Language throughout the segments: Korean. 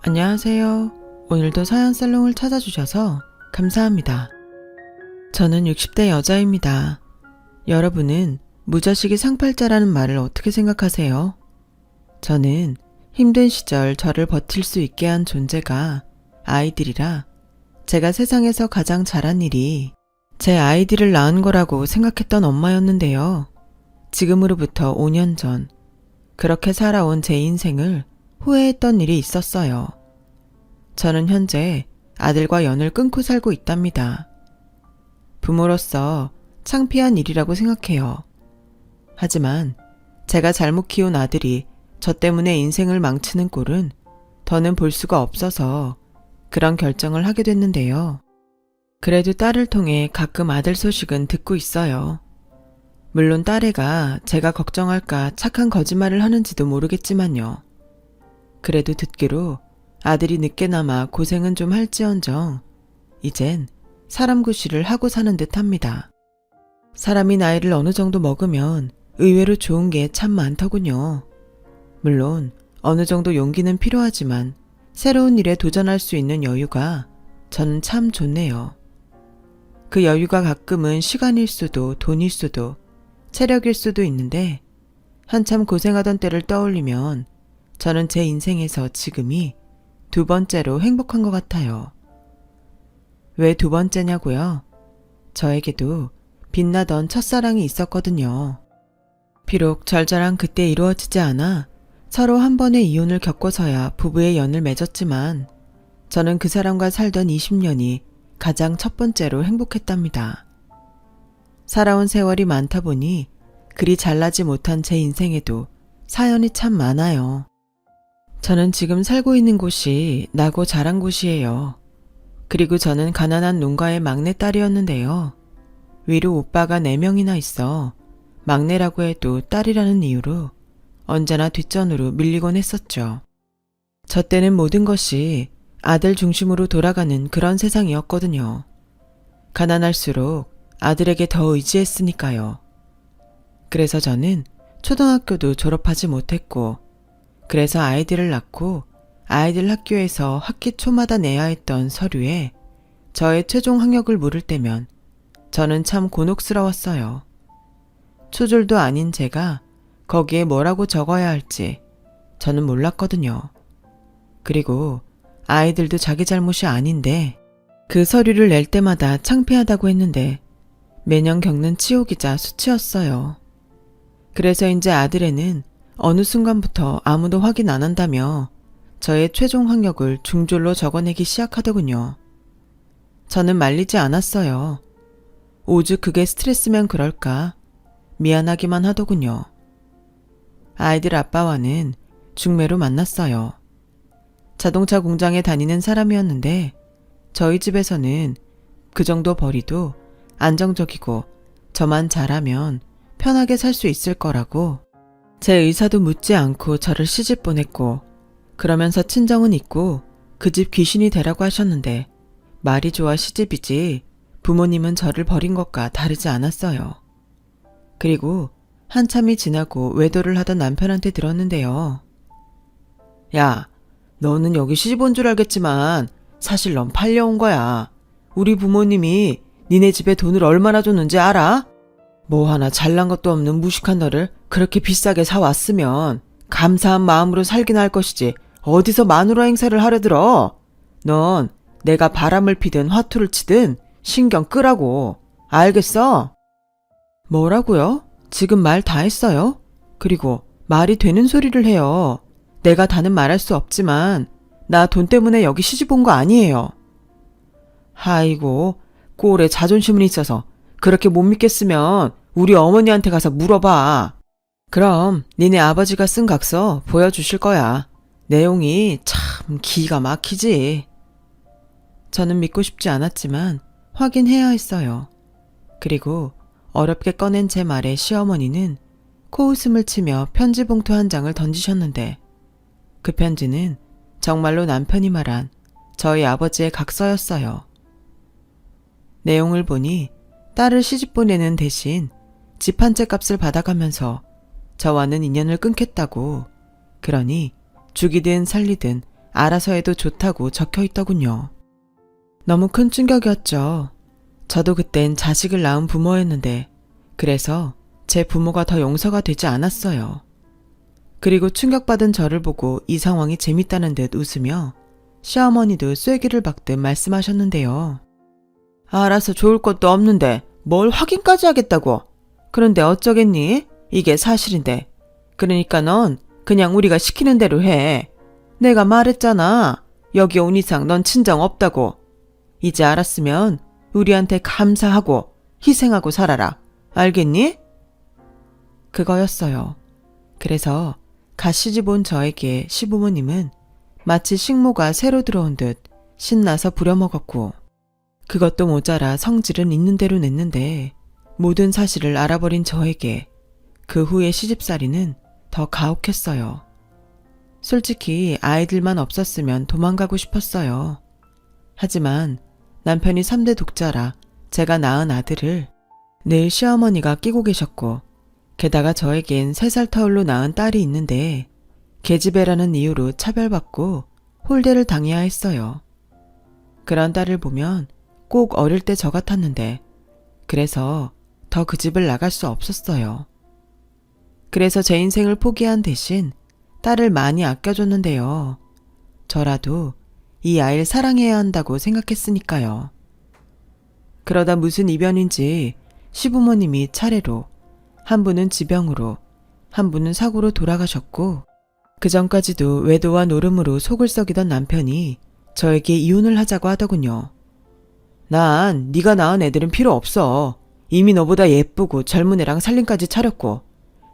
안녕하세요. 오늘도 사연살롱을 찾아주셔서 감사합니다. 저는 60대 여자입니다. 여러분은 무자식이 상팔자라는 말을 어떻게 생각하세요? 저는 힘든 시절 저를 버틸 수 있게 한 존재가 아이들이라 제가 세상에서 가장 잘한 일이 제 아이들을 낳은 거라고 생각했던 엄마였는데요. 지금으로부터 5년 전 그렇게 살아온 제 인생을 후회했던 일이 있었어요. 저는 현재 아들과 연을 끊고 살고 있답니다. 부모로서 창피한 일이라고 생각해요. 하지만 제가 잘못 키운 아들이 저 때문에 인생을 망치는 꼴은 더는 볼 수가 없어서 그런 결정을 하게 됐는데요. 그래도 딸을 통해 가끔 아들 소식은 듣고 있어요. 물론 딸애가 제가 걱정할까 착한 거짓말을 하는지도 모르겠지만요. 그래도 듣기로 아들이 늦게나마 고생은 좀 할지언정 이젠 사람 구실을 하고 사는 듯 합니다. 사람이 나이를 어느 정도 먹으면 의외로 좋은 게 참 많더군요. 물론 어느 정도 용기는 필요하지만 새로운 일에 도전할 수 있는 여유가 저는 참 좋네요. 그 여유가 가끔은 시간일 수도 돈일 수도 체력일 수도 있는데 한참 고생하던 때를 떠올리면 저는 제 인생에서 지금이 두 번째로 행복한 것 같아요. 왜 두 번째냐고요? 저에게도 빛나던 첫사랑이 있었거든요. 비록 절절한 그때 이루어지지 않아 서로 한 번의 이혼을 겪고서야 부부의 연을 맺었지만 저는 그 사람과 살던 20년이 가장 첫 번째로 행복했답니다. 살아온 세월이 많다 보니 그리 잘나지 못한 제 인생에도 사연이 참 많아요. 저는 지금 살고 있는 곳이 나고 자란 곳이에요. 그리고 저는 가난한 농가의 막내딸이었는데요. 위로 오빠가 4명이나 있어 막내라고 해도 딸이라는 이유로 언제나 뒷전으로 밀리곤 했었죠. 저 때는 모든 것이 아들 중심으로 돌아가는 그런 세상이었거든요. 가난할수록 아들에게 더 의지했으니까요. 그래서 저는 초등학교도 졸업하지 못했고 그래서 아이들을 낳고 아이들 학교에서 학기 초마다 내야 했던 서류에 저의 최종 학력을 물을 때면 저는 참 곤혹스러웠어요. 초졸도 아닌 제가 거기에 뭐라고 적어야 할지 저는 몰랐거든요. 그리고 아이들도 자기 잘못이 아닌데 그 서류를 낼 때마다 창피하다고 했는데 매년 겪는 치욕이자 수치였어요. 그래서인지 아들에는 어느 순간부터 아무도 확인 안 한다며 저의 최종 학력을 중졸로 적어내기 시작하더군요. 저는 말리지 않았어요. 오죽 그게 스트레스면 그럴까 미안하기만 하더군요. 아이들 아빠와는 중매로 만났어요. 자동차 공장에 다니는 사람이었는데 저희 집에서는 그 정도 벌이도 안정적이고 저만 잘하면 편하게 살 수 있을 거라고 제 의사도 묻지 않고 저를 시집 보냈고 그러면서 친정은 있고 그 집 귀신이 되라고 하셨는데 말이 좋아 시집이지 부모님은 저를 버린 것과 다르지 않았어요. 그리고 한참이 지나고 외도를 하던 남편한테 들었는데요. 야, 너는 여기 시집 온 줄 알겠지만 사실 넌 팔려온 거야. 우리 부모님이 니네 집에 돈을 얼마나 줬는지 알아? 뭐 하나 잘난 것도 없는 무식한 너를 그렇게 비싸게 사왔으면 감사한 마음으로 살긴 할 것이지 어디서 마누라 행세를 하려 들어. 넌 내가 바람을 피든 화투를 치든 신경 끄라고. 알겠어? 뭐라고요? 지금 말 다 했어요? 그리고 말이 되는 소리를 해요. 내가 다는 말할 수 없지만 나 돈 때문에 여기 시집 온 거 아니에요. 아이고, 꼴에 자존심은 있어서 그렇게 못 믿겠으면 우리 어머니한테 가서 물어봐. 그럼 니네 아버지가 쓴 각서 보여주실 거야. 내용이 참 기가 막히지. 저는 믿고 싶지 않았지만 확인해야 했어요. 그리고 어렵게 꺼낸 제 말에 시어머니는 코웃음을 치며 편지 봉투 한 장을 던지셨는데 그 편지는 정말로 남편이 말한 저희 아버지의 각서였어요. 내용을 보니 딸을 시집 보내는 대신 집 한 채 값을 받아가면서 저와는 인연을 끊겠다고, 그러니 죽이든 살리든 알아서 해도 좋다고 적혀 있더군요. 너무 큰 충격이었죠. 저도 그땐 자식을 낳은 부모였는데 그래서 제 부모가 더 용서가 되지 않았어요. 그리고 충격받은 저를 보고 이 상황이 재밌다는 듯 웃으며 시어머니도 쐐기를 박듯 말씀하셨는데요. 알아서 좋을 것도 없는데 뭘 확인까지 하겠다고. 그런데 어쩌겠니? 이게 사실인데. 그러니까 넌 그냥 우리가 시키는 대로 해. 내가 말했잖아. 여기 온 이상 넌 친정 없다고. 이제 알았으면 우리한테 감사하고 희생하고 살아라. 알겠니? 그거였어요. 그래서 갓 시집 온 저에게 시부모님은 마치 식모가 새로 들어온 듯 신나서 부려먹었고 그것도 모자라 성질은 있는 대로 냈는데 모든 사실을 알아버린 저에게 그 후의 시집살이는 더 가혹했어요. 솔직히 아이들만 없었으면 도망가고 싶었어요. 하지만 남편이 3대 독자라 제가 낳은 아들을 늘 시어머니가 끼고 계셨고 게다가 저에겐 3살 터울로 낳은 딸이 있는데 계집애라는 이유로 차별받고 홀대를 당해야 했어요. 그런 딸을 보면 꼭 어릴 때 저 같았는데 그래서 더 그 집을 나갈 수 없었어요. 그래서 제 인생을 포기한 대신 딸을 많이 아껴줬는데요. 저라도 이 아이를 사랑해야 한다고 생각했으니까요. 그러다 무슨 이변인지 시부모님이 차례로 한 분은 지병으로 한 분은 사고로 돌아가셨고 그 전까지도 외도와 노름으로 속을 썩이던 남편이 저에게 이혼을 하자고 하더군요. 난 네가 낳은 애들은 필요 없어. 이미 너보다 예쁘고 젊은 애랑 살림까지 차렸고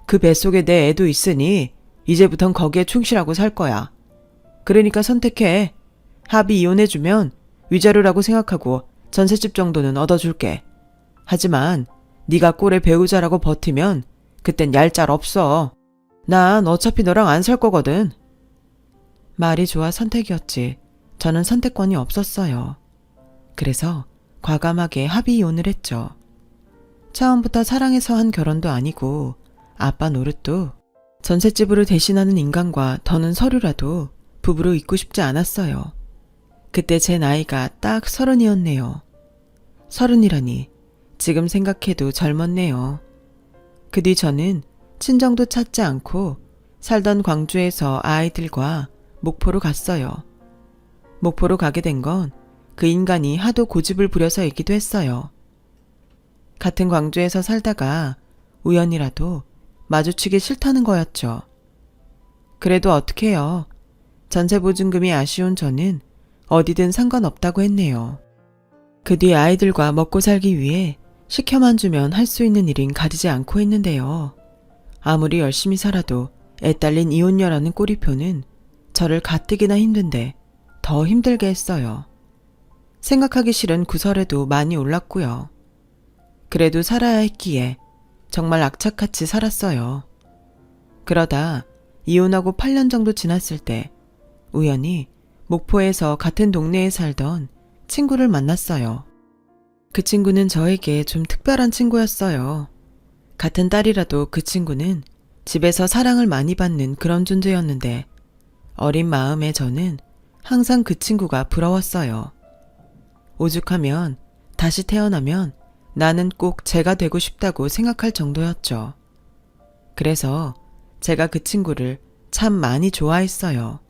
그 뱃속에 내 애도 있으니 이제부턴 거기에 충실하고 살 거야. 그러니까 선택해. 합의 이혼해주면 위자료라고 생각하고 전셋집 정도는 얻어줄게. 하지만 네가 꼴의 배우자라고 버티면 그땐 얄짤 없어. 난 어차피 너랑 안 살 거거든. 말이 좋아 선택이었지. 저는 선택권이 없었어요. 그래서 과감하게 합의 이혼을 했죠. 처음부터 사랑해서 한 결혼도 아니고 아빠 노릇도 전셋집으로 대신하는 인간과 더는 서류라도 부부로 있고 싶지 않았어요. 그때 제 나이가 딱 30이었네요. 30이라니 지금 생각해도 젊었네요. 그 뒤 저는 친정도 찾지 않고 살던 광주에서 아이들과 목포로 갔어요. 목포로 가게 된 건 그 인간이 하도 고집을 부려서이기도 했어요. 같은 광주에서 살다가 우연이라도 마주치기 싫다는 거였죠. 그래도 어떡해요. 전세보증금이 아쉬운 저는 어디든 상관없다고 했네요. 그 뒤 아이들과 먹고 살기 위해 시켜만 주면 할 수 있는 일인 가리지 않고 했는데요. 아무리 열심히 살아도 애딸린 이혼녀라는 꼬리표는 저를 가뜩이나 힘든데 더 힘들게 했어요. 생각하기 싫은 구설에도 많이 올랐고요. 그래도 살아야 했기에 정말 악착같이 살았어요. 그러다 이혼하고 8년 정도 지났을 때 우연히 목포에서 같은 동네에 살던 친구를 만났어요. 그 친구는 저에게 좀 특별한 친구였어요. 같은 딸이라도 그 친구는 집에서 사랑을 많이 받는 그런 존재였는데 어린 마음에 저는 항상 그 친구가 부러웠어요. 오죽하면 다시 태어나면 나는 꼭 제가 되고 싶다고 생각할 정도였죠. 그래서 제가 그 친구를 참 많이 좋아했어요.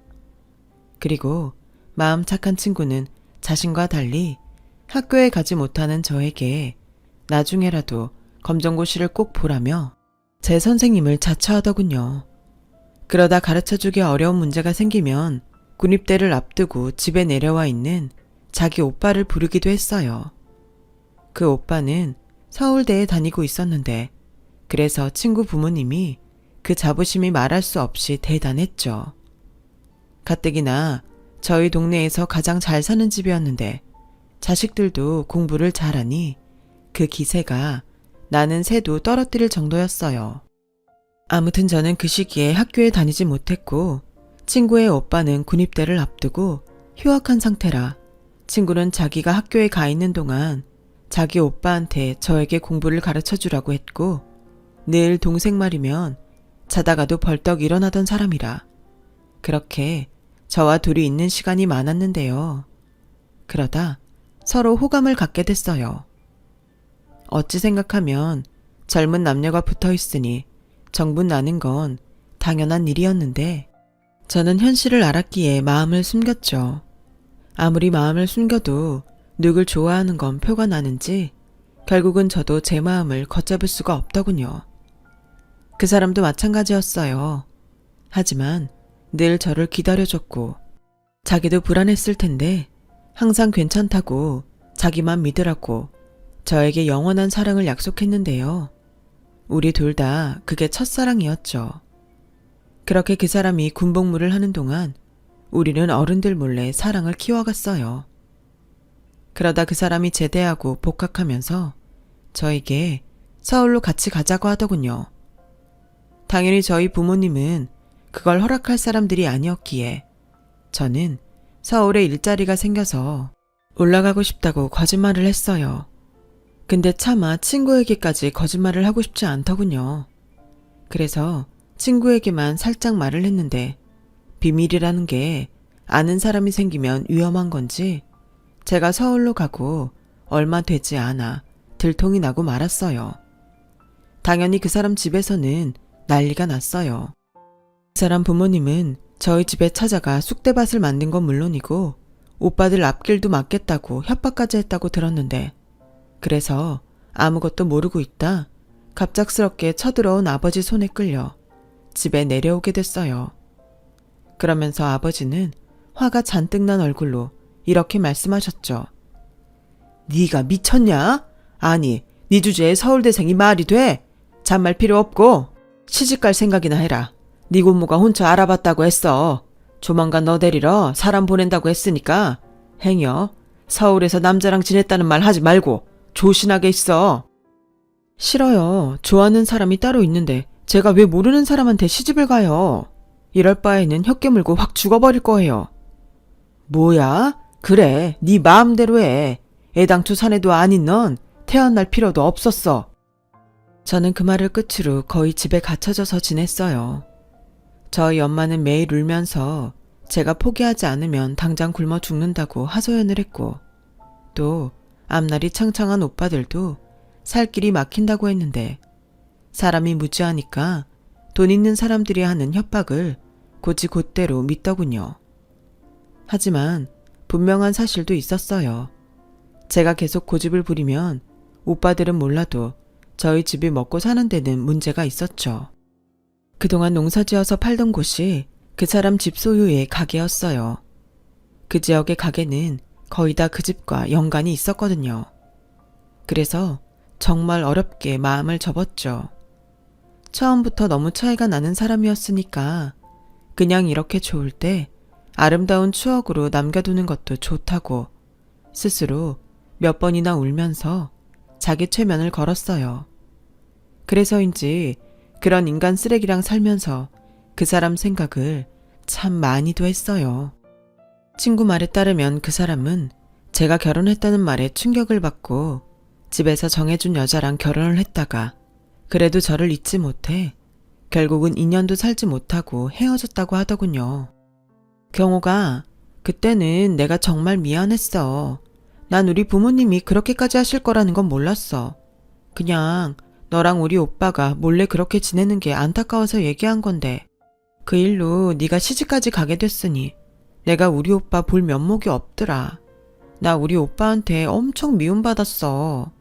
그리고 마음 착한 친구는 자신과 달리 학교에 가지 못하는 저에게 나중에라도 검정고시를 꼭 보라며 제 선생님을 자처하더군요. 그러다 가르쳐주기 어려운 문제가 생기면 군입대를 앞두고 집에 내려와 있는 자기 오빠를 부르기도 했어요. 그 오빠는 서울대에 다니고 있었는데 그래서 친구 부모님이 그 자부심이 말할 수 없이 대단했죠. 가뜩이나 저희 동네에서 가장 잘 사는 집이었는데 자식들도 공부를 잘하니 그 기세가 나는 새도 떨어뜨릴 정도였어요. 아무튼 저는 그 시기에 학교에 다니지 못했고 친구의 오빠는 군입대를 앞두고 휴학한 상태라 친구는 자기가 학교에 가 있는 동안 자기 오빠한테 저에게 공부를 가르쳐주라고 했고 늘 동생 말이면 자다가도 벌떡 일어나던 사람이라 그렇게 저와 둘이 있는 시간이 많았는데요. 그러다 서로 호감을 갖게 됐어요. 어찌 생각하면 젊은 남녀가 붙어 있으니 정분 나는 건 당연한 일이었는데 저는 현실을 알았기에 마음을 숨겼죠. 아무리 마음을 숨겨도 누굴 좋아하는 건 표가 나는지 결국은 저도 제 마음을 걷잡을 수가 없더군요. 그 사람도 마찬가지였어요. 하지만 늘 저를 기다려줬고 자기도 불안했을 텐데 항상 괜찮다고 자기만 믿으라고 저에게 영원한 사랑을 약속했는데요. 우리 둘 다 그게 첫사랑이었죠. 그렇게 그 사람이 군복무를 하는 동안 우리는 어른들 몰래 사랑을 키워갔어요. 그러다 그 사람이 제대하고 복학하면서 저에게 서울로 같이 가자고 하더군요. 당연히 저희 부모님은 그걸 허락할 사람들이 아니었기에 저는 서울에 일자리가 생겨서 올라가고 싶다고 거짓말을 했어요. 근데 차마 친구에게까지 거짓말을 하고 싶지 않더군요. 그래서 친구에게만 살짝 말을 했는데 비밀이라는 게 아는 사람이 생기면 위험한 건지 제가 서울로 가고 얼마 되지 않아 들통이 나고 말았어요. 당연히 그 사람 집에서는 난리가 났어요. 그 사람 부모님은 저희 집에 찾아가 쑥대밭을 만든 건 물론이고 오빠들 앞길도 막겠다고 협박까지 했다고 들었는데 그래서 아무것도 모르고 있다 갑작스럽게 쳐들어온 아버지 손에 끌려 집에 내려오게 됐어요. 그러면서 아버지는 화가 잔뜩 난 얼굴로 이렇게 말씀하셨죠. 네가 미쳤냐? 아니, 네 주제에 서울대생이 말이 돼? 잔말 필요 없고 시집갈 생각이나 해라. 네 고모가 혼처 알아봤다고 했어. 조만간 너 데리러 사람 보낸다고 했으니까 행여 서울에서 남자랑 지냈다는 말 하지 말고 조신하게 있어. 싫어요. 좋아하는 사람이 따로 있는데 제가 왜 모르는 사람한테 시집을 가요. 이럴 바에는 혀 깨물고 확 죽어버릴 거예요. 뭐야? 그래, 네 마음대로 해. 애당초 사내도 아닌 넌 태어날 필요도 없었어. 저는 그 말을 끝으로 거의 집에 갇혀져서 지냈어요. 저희 엄마는 매일 울면서 제가 포기하지 않으면 당장 굶어 죽는다고 하소연을 했고 또 앞날이 창창한 오빠들도 살 길이 막힌다고 했는데 사람이 무지하니까 돈 있는 사람들이 하는 협박을 곧이곧대로 믿더군요. 하지만 분명한 사실도 있었어요. 제가 계속 고집을 부리면 오빠들은 몰라도 저희 집이 먹고 사는 데는 문제가 있었죠. 그동안 농사지어서 팔던 곳이 그 사람 집 소유의 가게였어요. 그 지역의 가게는 거의 다 그 집과 연관이 있었거든요. 그래서 정말 어렵게 마음을 접었죠. 처음부터 너무 차이가 나는 사람이었으니까 그냥 이렇게 좋을 때 아름다운 추억으로 남겨두는 것도 좋다고 스스로 몇 번이나 울면서 자기 최면을 걸었어요. 그래서인지 그런 인간 쓰레기랑 살면서 그 사람 생각을 참 많이도 했어요. 친구 말에 따르면 그 사람은 제가 결혼했다는 말에 충격을 받고 집에서 정해준 여자랑 결혼을 했다가 그래도 저를 잊지 못해 결국은 2년도 살지 못하고 헤어졌다고 하더군요. 경호가 그때는 내가 정말 미안했어. 난 우리 부모님이 그렇게까지 하실 거라는 건 몰랐어. 그냥 너랑 우리 오빠가 몰래 그렇게 지내는 게 안타까워서 얘기한 건데 그 일로 네가 시집까지 가게 됐으니 내가 우리 오빠 볼 면목이 없더라. 나 우리 오빠한테 엄청 미움받았어.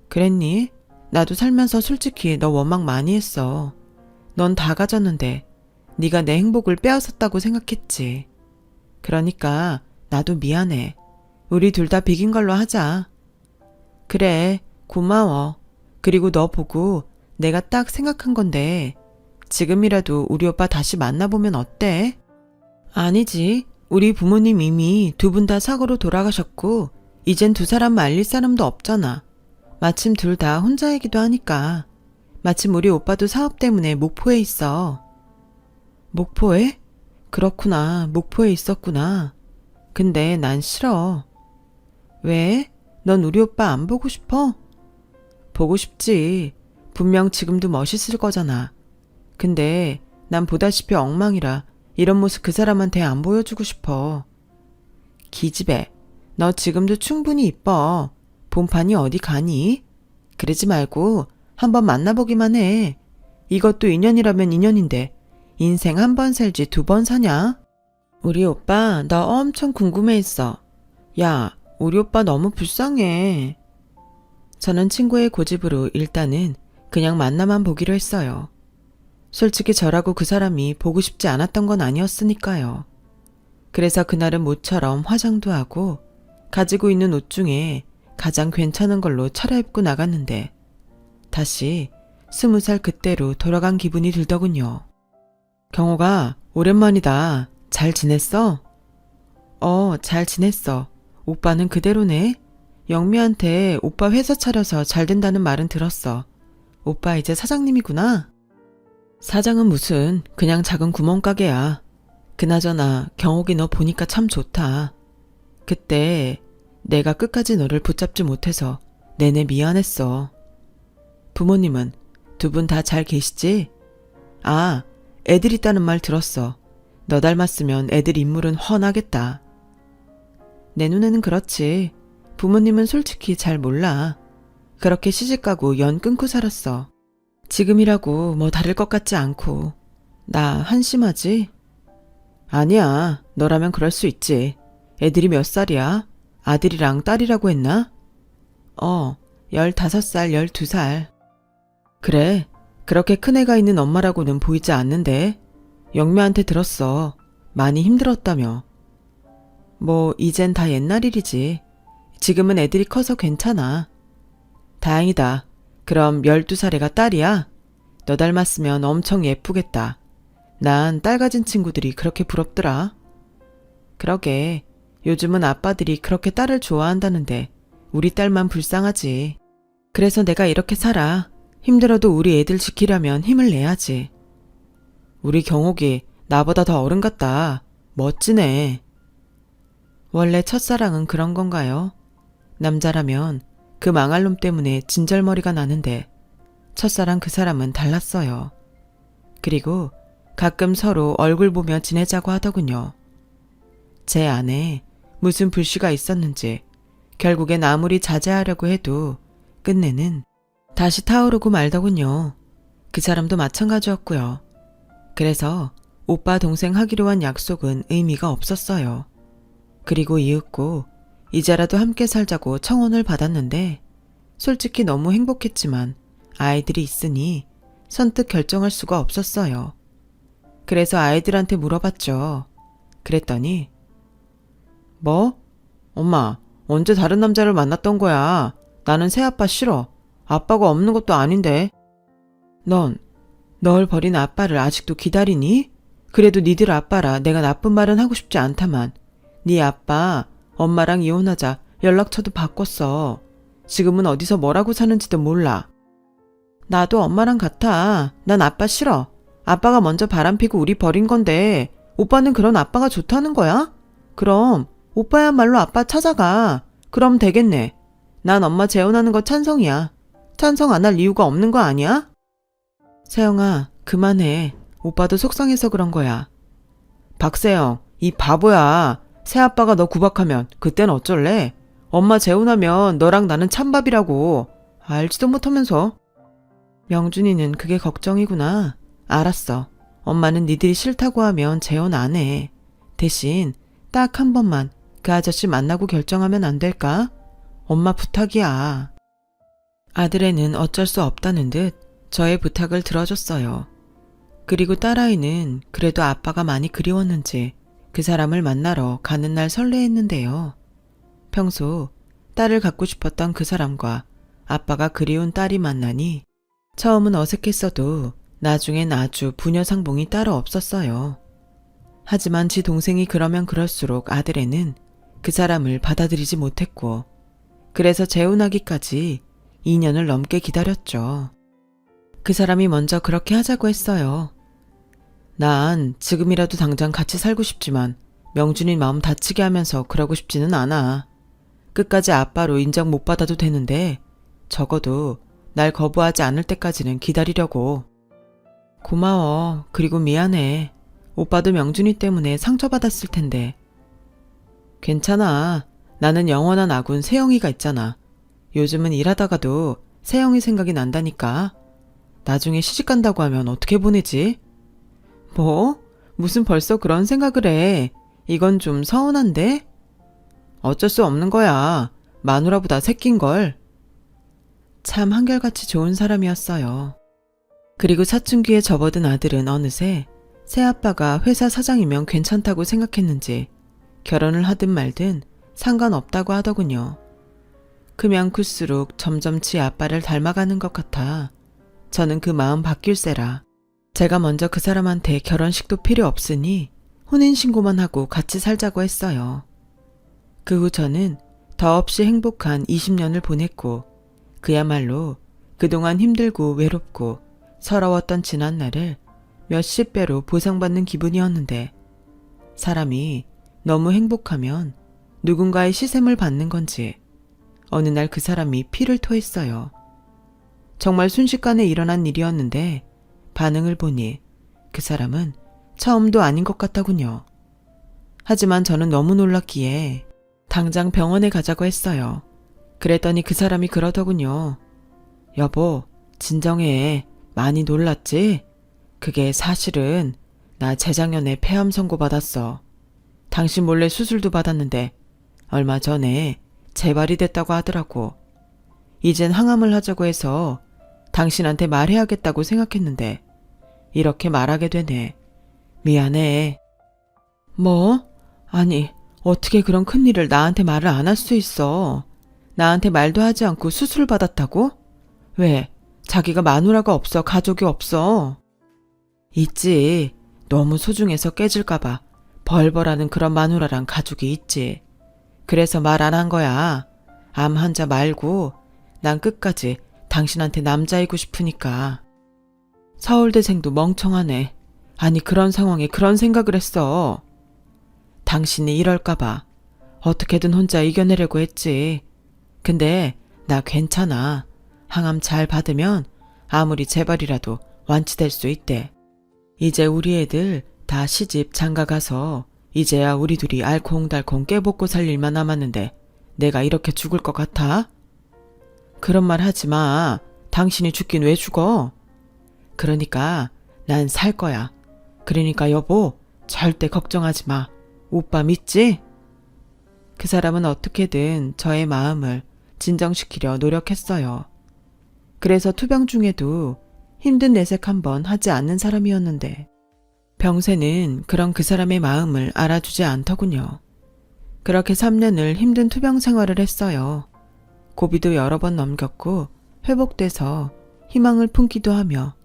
그랬니? 나도 살면서 솔직히 너 원망 많이 했어. 넌 다 가졌는데 네가 내 행복을 빼앗았다고 생각했지. 그러니까 나도 미안해. 우리 둘 다 비긴 걸로 하자. 그래, 고마워. 그리고 너 보고 내가 딱 생각한 건데 지금이라도 우리 오빠 다시 만나보면 어때? 아니지. 우리 부모님 이미 두 분 다 사고로 돌아가셨고 이젠 두 사람 말릴 사람도 없잖아. 마침 둘 다 혼자이기도 하니까. 마침 우리 오빠도 사업 때문에 목포에 있어. 목포에? 그렇구나. 목포에 있었구나. 근데 난 싫어. 왜? 넌 우리 오빠 안 보고 싶어? 보고 싶지. 분명 지금도 멋있을 거잖아. 근데 난 보다시피 엉망이라 이런 모습 그 사람한테 안 보여주고 싶어. 기집애, 너 지금도 충분히 이뻐. 본판이 어디 가니? 그러지 말고 한번 만나보기만 해. 이것도 인연이라면 인연인데 인생 한 번 살지 두 번 사냐? 우리 오빠 나 엄청 궁금해했어. 야, 우리 오빠 너무 불쌍해. 저는 친구의 고집으로 일단은 그냥 만나만 보기로 했어요. 솔직히 저라고 그 사람이 보고 싶지 않았던 건 아니었으니까요. 그래서 그날은 모처럼 화장도 하고 가지고 있는 옷 중에 가장 괜찮은 걸로 차려입고 나갔는데 다시 20살 그때로 돌아간 기분이 들더군요. 경호가 오랜만이다. 잘 지냈어? 잘 지냈어. 오빠는 그대로네. 영미한테 오빠 회사 차려서 잘 된다는 말은 들었어. 오빠 이제 사장님이구나. 사장은 무슨 그냥 작은 구멍가게야. 그나저나 경옥이 너 보니까 참 좋다. 그때 내가 끝까지 너를 붙잡지 못해서 내내 미안했어. 부모님은 두 분 다 잘 계시지? 아, 애들 있다는 말 들었어. 너 닮았으면 애들 인물은 훤하겠다. 내 눈에는 그렇지. 부모님은 솔직히 잘 몰라. 그렇게 시집가고 연 끊고 살았어. 지금이라고 뭐 다를 것 같지 않고. 나 한심하지? 아니야. 너라면 그럴 수 있지. 애들이 몇 살이야? 아들이랑 딸이라고 했나? 15살, 12살. 그래. 그렇게 큰 애가 있는 엄마라고는 보이지 않는데. 영미한테 들었어. 많이 힘들었다며. 뭐 이젠 다 옛날 일이지. 지금은 애들이 커서 괜찮아. 다행이다. 그럼 12살 애가 딸이야? 너 닮았으면 엄청 예쁘겠다. 난 딸 가진 친구들이 그렇게 부럽더라. 그러게. 요즘은 아빠들이 그렇게 딸을 좋아한다는데 우리 딸만 불쌍하지. 그래서 내가 이렇게 살아. 힘들어도 우리 애들 지키려면 힘을 내야지. 우리 경옥이 나보다 더 어른 같다. 멋지네. 원래 첫사랑은 그런 건가요? 남자라면 그 망할 놈 때문에 진절머리가 나는데 첫사랑 그 사람은 달랐어요. 그리고 가끔 서로 얼굴 보며 지내자고 하더군요. 제 안에 무슨 불씨가 있었는지 결국엔 아무리 자제하려고 해도 끝내는 다시 타오르고 말더군요. 그 사람도 마찬가지였고요. 그래서 오빠 동생 하기로 한 약속은 의미가 없었어요. 그리고 이윽고 이제라도 함께 살자고 청혼을 받았는데 솔직히 너무 행복했지만 아이들이 있으니 선뜻 결정할 수가 없었어요. 그래서 아이들한테 물어봤죠. 그랬더니 뭐? 엄마, 언제 다른 남자를 만났던 거야? 나는 새아빠 싫어. 아빠가 없는 것도 아닌데. 넌 널 버린 아빠를 아직도 기다리니? 그래도 니들 아빠라 내가 나쁜 말은 하고 싶지 않다만 네 아빠 엄마랑 이혼하자 연락처도 바꿨어. 지금은 어디서 뭐라고 사는지도 몰라. 나도 엄마랑 같아. 난 아빠 싫어. 아빠가 먼저 바람피고 우리 버린 건데 오빠는 그런 아빠가 좋다는 거야? 그럼 오빠야말로 아빠 찾아가. 그럼 되겠네. 난 엄마 재혼하는 거 찬성이야. 찬성 안 할 이유가 없는 거 아니야? 세영아, 그만해. 오빠도 속상해서 그런 거야. 박세영, 이 바보야. 새아빠가 너 구박하면 그땐 어쩔래? 엄마 재혼하면 너랑 나는 찬밥이라고. 알지도 못하면서. 명준이는 그게 걱정이구나. 알았어. 엄마는 니들이 싫다고 하면 재혼 안 해. 대신 딱 한 번만 그 아저씨 만나고 결정하면 안 될까? 엄마 부탁이야. 아들애는 어쩔 수 없다는 듯 저의 부탁을 들어줬어요. 그리고 딸아이는 그래도 아빠가 많이 그리웠는지 그 사람을 만나러 가는 날 설레했는데요. 평소 딸을 갖고 싶었던 그 사람과 아빠가 그리운 딸이 만나니 처음은 어색했어도 나중엔 아주 부녀상봉이 따로 없었어요. 하지만 지 동생이 그러면 그럴수록 아들애는 그 사람을 받아들이지 못했고 그래서 재혼하기까지 2년을 넘게 기다렸죠. 그 사람이 먼저 그렇게 하자고 했어요. 난 지금이라도 당장 같이 살고 싶지만 명준이 마음 다치게 하면서 그러고 싶지는 않아. 끝까지 아빠로 인정 못 받아도 되는데 적어도 날 거부하지 않을 때까지는 기다리려고. 고마워. 그리고 미안해. 오빠도 명준이 때문에 상처받았을 텐데. 괜찮아. 나는 영원한 아군 세영이가 있잖아. 요즘은 일하다가도 세영이 생각이 난다니까. 나중에 시집간다고 하면 어떻게 보내지? 뭐? 무슨 벌써 그런 생각을 해. 이건 좀 서운한데? 어쩔 수 없는 거야. 마누라보다 새낀걸. 참 한결같이 좋은 사람이었어요. 그리고 사춘기에 접어든 아들은 어느새 새아빠가 회사 사장이면 괜찮다고 생각했는지 결혼을 하든 말든 상관없다고 하더군요. 크면 클수록 점점 지 아빠를 닮아가는 것 같아 저는 그 마음 바뀔세라. 제가 먼저 그 사람한테 결혼식도 필요 없으니 혼인신고만 하고 같이 살자고 했어요. 그 후 저는 더없이 행복한 20년을 보냈고 그야말로 그동안 힘들고 외롭고 서러웠던 지난날을 몇십 배로 보상받는 기분이었는데 사람이 너무 행복하면 누군가의 시샘을 받는 건지 어느 날 그 사람이 피를 토했어요. 정말 순식간에 일어난 일이었는데 반응을 보니 그 사람은 처음도 아닌 것 같더군요. 하지만 저는 너무 놀랐기에 당장 병원에 가자고 했어요. 그랬더니 그 사람이 그러더군요. 여보, 진정해. 많이 놀랐지? 그게 사실은 나 재작년에 폐암 선고받았어. 당신 몰래 수술도 받았는데 얼마 전에 재발이 됐다고 하더라고. 이젠 항암을 하자고 해서 당신한테 말해야겠다고 생각했는데 이렇게 말하게 되네. 미안해. 뭐? 아니, 어떻게 그런 큰일을 나한테 말을 안 할 수 있어. 나한테 말도 하지 않고 수술 받았다고? 왜? 자기가 마누라가 없어, 가족이 없어? 있지. 너무 소중해서 깨질까봐 벌벌하는 그런 마누라랑 가족이 있지. 그래서 말 안 한 거야. 암 환자 말고 난 끝까지 당신한테 남자이고 싶으니까. 서울대생도 멍청하네. 아니 그런 상황에 그런 생각을 했어. 당신이 이럴까봐 어떻게든 혼자 이겨내려고 했지. 근데 나 괜찮아. 항암 잘 받으면 아무리 재발이라도 완치될 수 있대. 이제 우리 애들 다 시집 장가가서 이제야 우리 둘이 알콩달콩 깨볶고 살 일만 남았는데 내가 이렇게 죽을 것 같아? 그런 말 하지 마. 당신이 죽긴 왜 죽어? 그러니까 난 살 거야. 그러니까 여보 절대 걱정하지 마. 오빠 믿지? 그 사람은 어떻게든 저의 마음을 진정시키려 노력했어요. 그래서 투병 중에도 힘든 내색 한번 하지 않는 사람이었는데 병세는 그런 그 사람의 마음을 알아주지 않더군요. 그렇게 3년을 힘든 투병 생활을 했어요. 고비도 여러 번 넘겼고 회복돼서 희망을 품기도 하며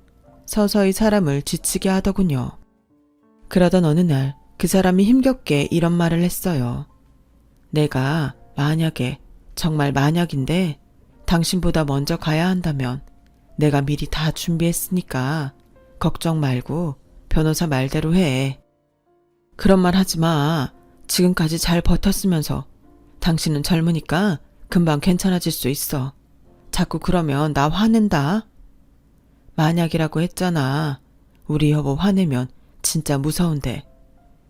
서서히 사람을 지치게 하더군요. 그러던 어느 날 그 사람이 힘겹게 이런 말을 했어요. 내가 만약에 정말 만약인데 당신보다 먼저 가야 한다면 내가 미리 다 준비했으니까 걱정 말고 변호사 말대로 해. 그런 말 하지 마. 지금까지 잘 버텼으면서 당신은 젊으니까 금방 괜찮아질 수 있어. 자꾸 그러면 나 화낸다. 만약이라고 했잖아. 우리 여보 화내면 진짜 무서운데.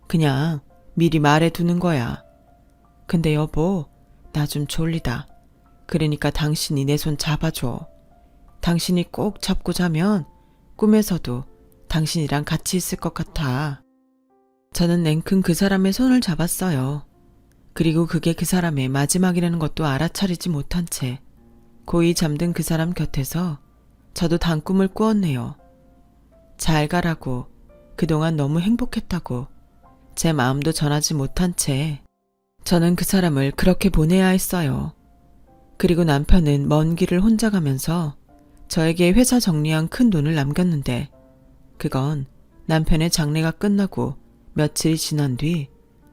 그냥 미리 말해두는 거야. 근데 여보, 나 좀 졸리다. 그러니까 당신이 내 손 잡아줘. 당신이 꼭 잡고 자면 꿈에서도 당신이랑 같이 있을 것 같아. 저는 냉큼 그 사람의 손을 잡았어요. 그리고 그게 그 사람의 마지막이라는 것도 알아차리지 못한 채 고이 잠든 그 사람 곁에서 저도 단꿈을 꾸었네요. 잘 가라고, 그동안 너무 행복했다고, 제 마음도 전하지 못한 채 저는 그 사람을 그렇게 보내야 했어요. 그리고 남편은 먼 길을 혼자 가면서 저에게 회사 정리한 큰 돈을 남겼는데 그건 남편의 장례가 끝나고 며칠이 지난 뒤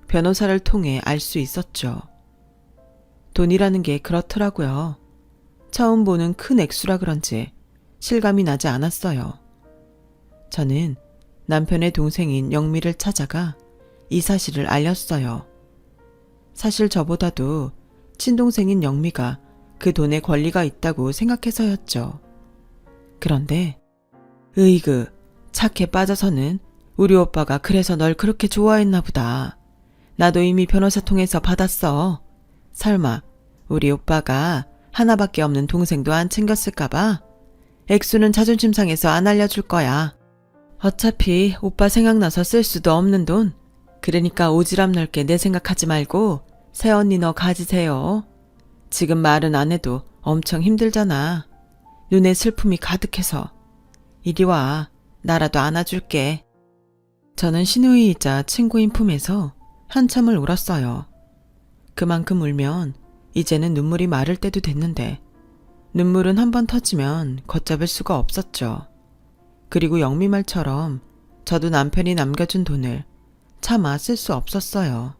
변호사를 통해 알 수 있었죠. 돈이라는 게 그렇더라고요. 처음 보는 큰 액수라 그런지 실감이 나지 않았어요. 저는 남편의 동생인 영미를 찾아가 이 사실을 알렸어요. 사실 저보다도 친동생인 영미가 그 돈에 권리가 있다고 생각해서였죠. 그런데 으이그 착해 빠져서는 우리 오빠가 그래서 널 그렇게 좋아했나 보다. 나도 이미 변호사 통해서 받았어. 설마 우리 오빠가 하나밖에 없는 동생도 안 챙겼을까봐? 액수는 자존심 상해서 안 알려줄 거야. 어차피 오빠 생각나서 쓸 수도 없는 돈. 그러니까 오지랖 넓게 내 생각하지 말고 새언니 너 가지세요. 지금 말은 안 해도 엄청 힘들잖아. 눈에 슬픔이 가득해서. 이리 와. 나라도 안아줄게. 저는 시누이이자 친구인 품에서 한참을 울었어요. 그만큼 울면 이제는 눈물이 마를 때도 됐는데 눈물은 한번 터지면 걷잡을 수가 없었죠. 그리고 영미말처럼 저도 남편이 남겨준 돈을 차마 쓸 수 없었어요.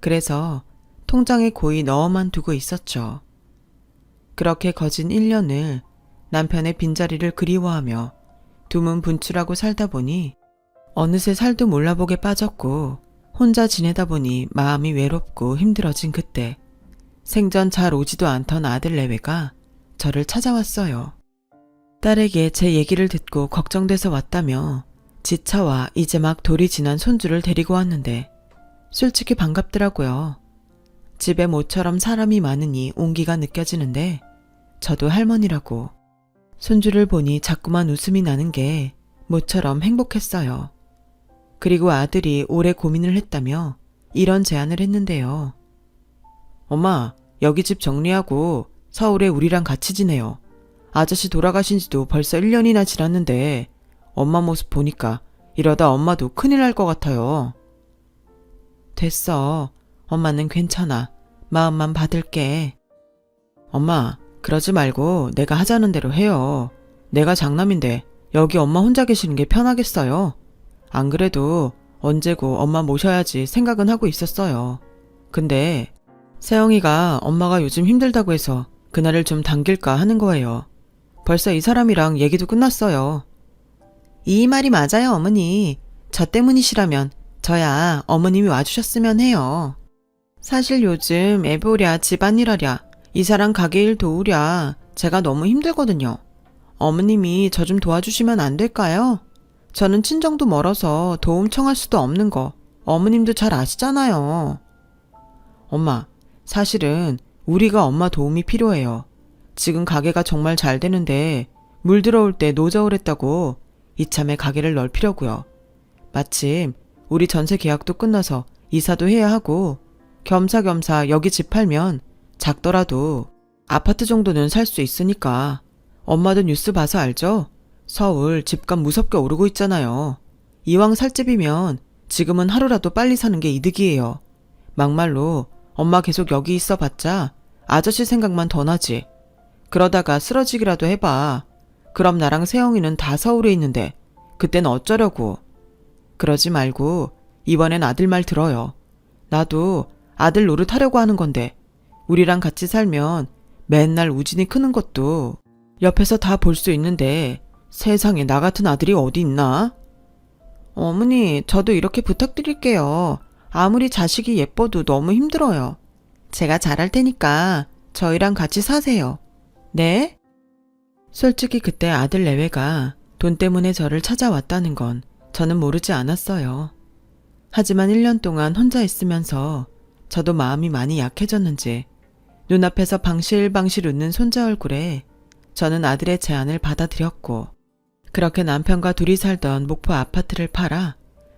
그래서 통장에 고이 넣어만 두고 있었죠. 그렇게 거진 1년을 남편의 빈자리를 그리워하며 두문 분출하고 살다 보니 어느새 살도 몰라보게 빠졌고 혼자 지내다 보니 마음이 외롭고 힘들어진 그때 생전 잘 오지도 않던 아들 내외가 저를 찾아왔어요. 딸에게 제 얘기를 듣고 걱정돼서 왔다며 지차와 이제 막 돌이 지난 손주를 데리고 왔는데 솔직히 반갑더라고요. 집에 모처럼 사람이 많으니 온기가 느껴지는데 저도 할머니라고 손주를 보니 자꾸만 웃음이 나는 게 모처럼 행복했어요. 그리고 아들이 오래 고민을 했다며 이런 제안을 했는데요. 엄마, 여기 집 정리하고 서울에 우리랑 같이 지내요. 아저씨 돌아가신 지도 벌써 1년이나 지났는데 엄마 모습 보니까 이러다 엄마도 큰일 날 것 같아요. 됐어. 엄마는 괜찮아. 마음만 받을게. 엄마, 그러지 말고 내가 하자는 대로 해요. 내가 장남인데 여기 엄마 혼자 계시는 게 편하겠어요. 안 그래도 언제고 엄마 모셔야지 생각은 하고 있었어요. 근데 세영이가 엄마가 요즘 힘들다고 해서 그날을 좀 당길까 하는 거예요. 벌써 이 사람이랑 얘기도 끝났어요. 이 말이 맞아요, 어머니. 저 때문이시라면 저야 어머님이 와주셨으면 해요. 사실 요즘 애 보랴 집안일 하랴 이 사람 가게 일 도우랴 제가 너무 힘들거든요. 어머님이 저 좀 도와주시면 안 될까요? 저는 친정도 멀어서 도움 청할 수도 없는 거 어머님도 잘 아시잖아요. 엄마, 사실은 우리가 엄마 도움이 필요해요. 지금 가게가 정말 잘 되는데 물 들어올 때 노저울했다고 이참에 가게를 넓히려고요. 마침 우리 전세 계약도 끝나서 이사도 해야 하고 겸사겸사 여기 집 팔면 작더라도 아파트 정도는 살 수 있으니까. 엄마도 뉴스 봐서 알죠? 서울 집값 무섭게 오르고 있잖아요. 이왕 살 집이면 지금은 하루라도 빨리 사는 게 이득이에요. 막말로 엄마 계속 여기 있어 봤자 아저씨 생각만 더 나지. 그러다가 쓰러지기라도 해봐. 그럼 나랑 세영이는 다 서울에 있는데 그땐 어쩌려고. 그러지 말고 이번엔 아들 말 들어요. 나도 아들 노릇하려고 하는 건데 우리랑 같이 살면 맨날 우진이 크는 것도 옆에서 다 볼 수 있는데 세상에 나 같은 아들이 어디 있나? 어머니, 저도 이렇게 부탁드릴게요. 아무리 자식이 예뻐도 너무 힘들어요. 제가 잘할 테니까 저희랑 같이 사세요. 네? 솔직히 그때 아들 내외가 돈 때문에 저를 찾아왔다는 건 저는 모르지 않았어요. 하지만 1년 동안 혼자 있으면서 저도 마음이 많이 약해졌는지 눈앞에서 방실방실 웃는 손자 얼굴에 저는 아들의 제안을 받아들였고 그렇게 남편과 둘이 살던 목포 아파트를 팔아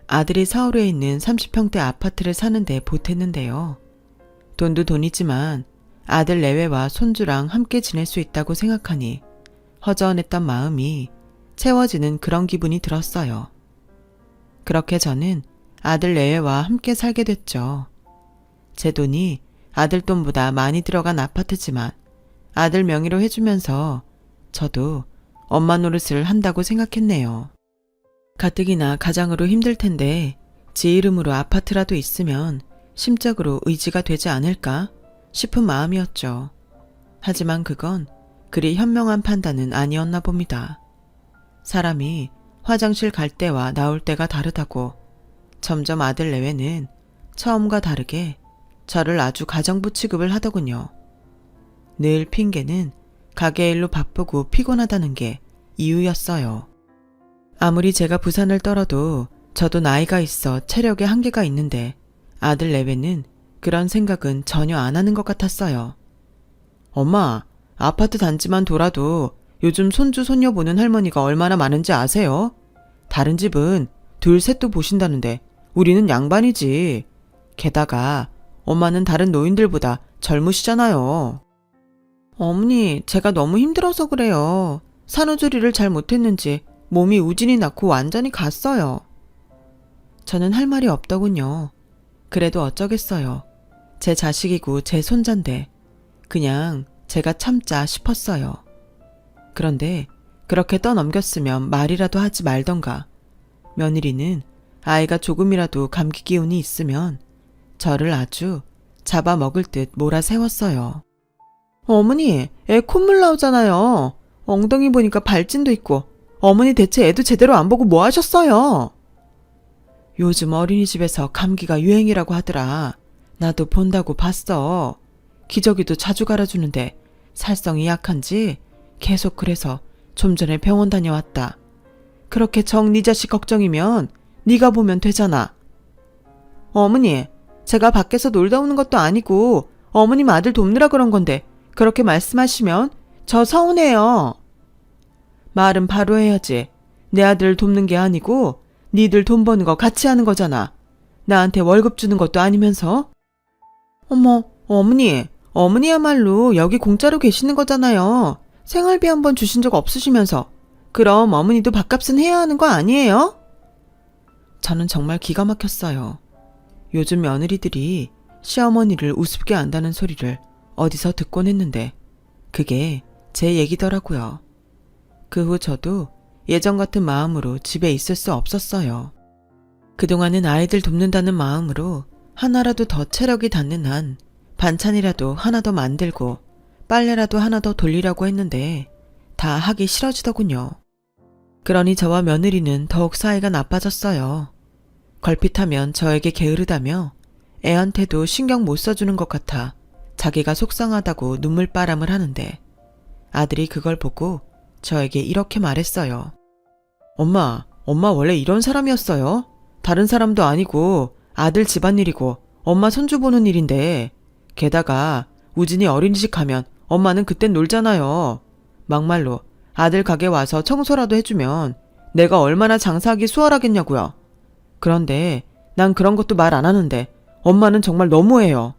아들이 서울에 있는 30평대 아파트를 사는데 보탰는데요. 돈도 돈이지만 아들 내외와 손주랑 함께 지낼 수 있다고 생각하니 허전했던 마음이 채워지는 그런 기분이 들었어요. 그렇게 저는 아들 내외와 함께 살게 됐죠. 제 돈이 아들 돈보다 많이 들어간 아파트지만 아들 명의로 해주면서 저도 엄마 노릇을 한다고 생각했네요. 가뜩이나 가장으로 힘들 텐데 제 이름으로 아파트라도 있으면 심적으로 의지가 되지 않을까 싶은 마음이었죠. 하지만 그건 그리 현명한 판단은 아니었나 봅니다. 사람이 화장실 갈 때와 나올 때가 다르다고 점점 아들 내외는 처음과 다르게 저를 아주 가정부 취급을 하더군요. 늘 핑계는 가게 일로 바쁘고 피곤하다는 게 이유였어요. 아무리 제가 부산을 떨어도 저도 나이가 있어 체력에 한계가 있는데 아들 내외는 그런 생각은 전혀 안 하는 것 같았어요. 엄마, 아파트 단지만 돌아도 요즘 손주 손녀 보는 할머니가 얼마나 많은지 아세요? 다른 집은 둘 셋도 보신다는데 우리는 양반이지. 게다가 엄마는 다른 노인들보다 젊으시잖아요. 어머니, 제가 너무 힘들어서 그래요. 산후조리를 잘 못했는지 몸이 우진이 낳고 완전히 갔어요. 저는 할 말이 없더군요. 그래도 어쩌겠어요. 제 자식이고 제 손잔데 그냥 제가 참자 싶었어요. 그런데 그렇게 떠넘겼으면 말이라도 하지 말던가. 며느리는 아이가 조금이라도 감기 기운이 있으면 저를 아주 잡아먹을 듯 몰아세웠어요. 어머니, 애 콧물 나오잖아요. 엉덩이 보니까 발진도 있고. 어머니 대체 애도 제대로 안 보고 뭐 하셨어요? 요즘 어린이집에서 감기가 유행이라고 하더라. 나도 본다고 봤어. 기저귀도 자주 갈아주는데 살성이 약한지 계속 그래서 좀 전에 병원 다녀왔다. 그렇게 네 자식 걱정이면 네가 보면 되잖아. 어머니, 제가 밖에서 놀다 오는 것도 아니고 어머님 아들 돕느라 그런 건데 그렇게 말씀하시면 저 서운해요. 말은 바로 해야지. 내 아들을 돕는 게 아니고 니들 돈 버는 거 같이 하는 거잖아. 나한테 월급 주는 것도 아니면서. 어머, 어머니야말로 여기 공짜로 계시는 거잖아요. 생활비 한 번 주신 적 없으시면서. 그럼 어머니도 밥값은 해야 하는 거 아니에요? 저는 정말 기가 막혔어요. 요즘 며느리들이 시어머니를 우습게 안다는 소리를 어디서 듣곤 했는데 그게 제 얘기더라고요. 그 후 저도 예전 같은 마음으로 집에 있을 수 없었어요. 그동안은 아이들 돕는다는 마음으로 하나라도 더 체력이 닿는 한 반찬이라도 하나 더 만들고 빨래라도 하나 더 돌리라고 했는데 다 하기 싫어지더군요. 그러니 저와 며느리는 더욱 사이가 나빠졌어요. 걸핏하면 저에게 게으르다며 애한테도 신경 못 써주는 것 같아 자기가 속상하다고 눈물바람을 하는데 아들이 그걸 보고 저에게 이렇게 말했어요. 엄마 원래 이런 사람이었어요? 다른 사람도 아니고 아들 집안일이고 엄마 손주 보는 일인데 게다가 우진이 어린이집 가면 엄마는 그땐 놀잖아요. 막말로 아들 가게 와서 청소라도 해주면 내가 얼마나 장사하기 수월하겠냐고요. 그런데 난 그런 것도 말 안 하는데 엄마는 정말 너무해요.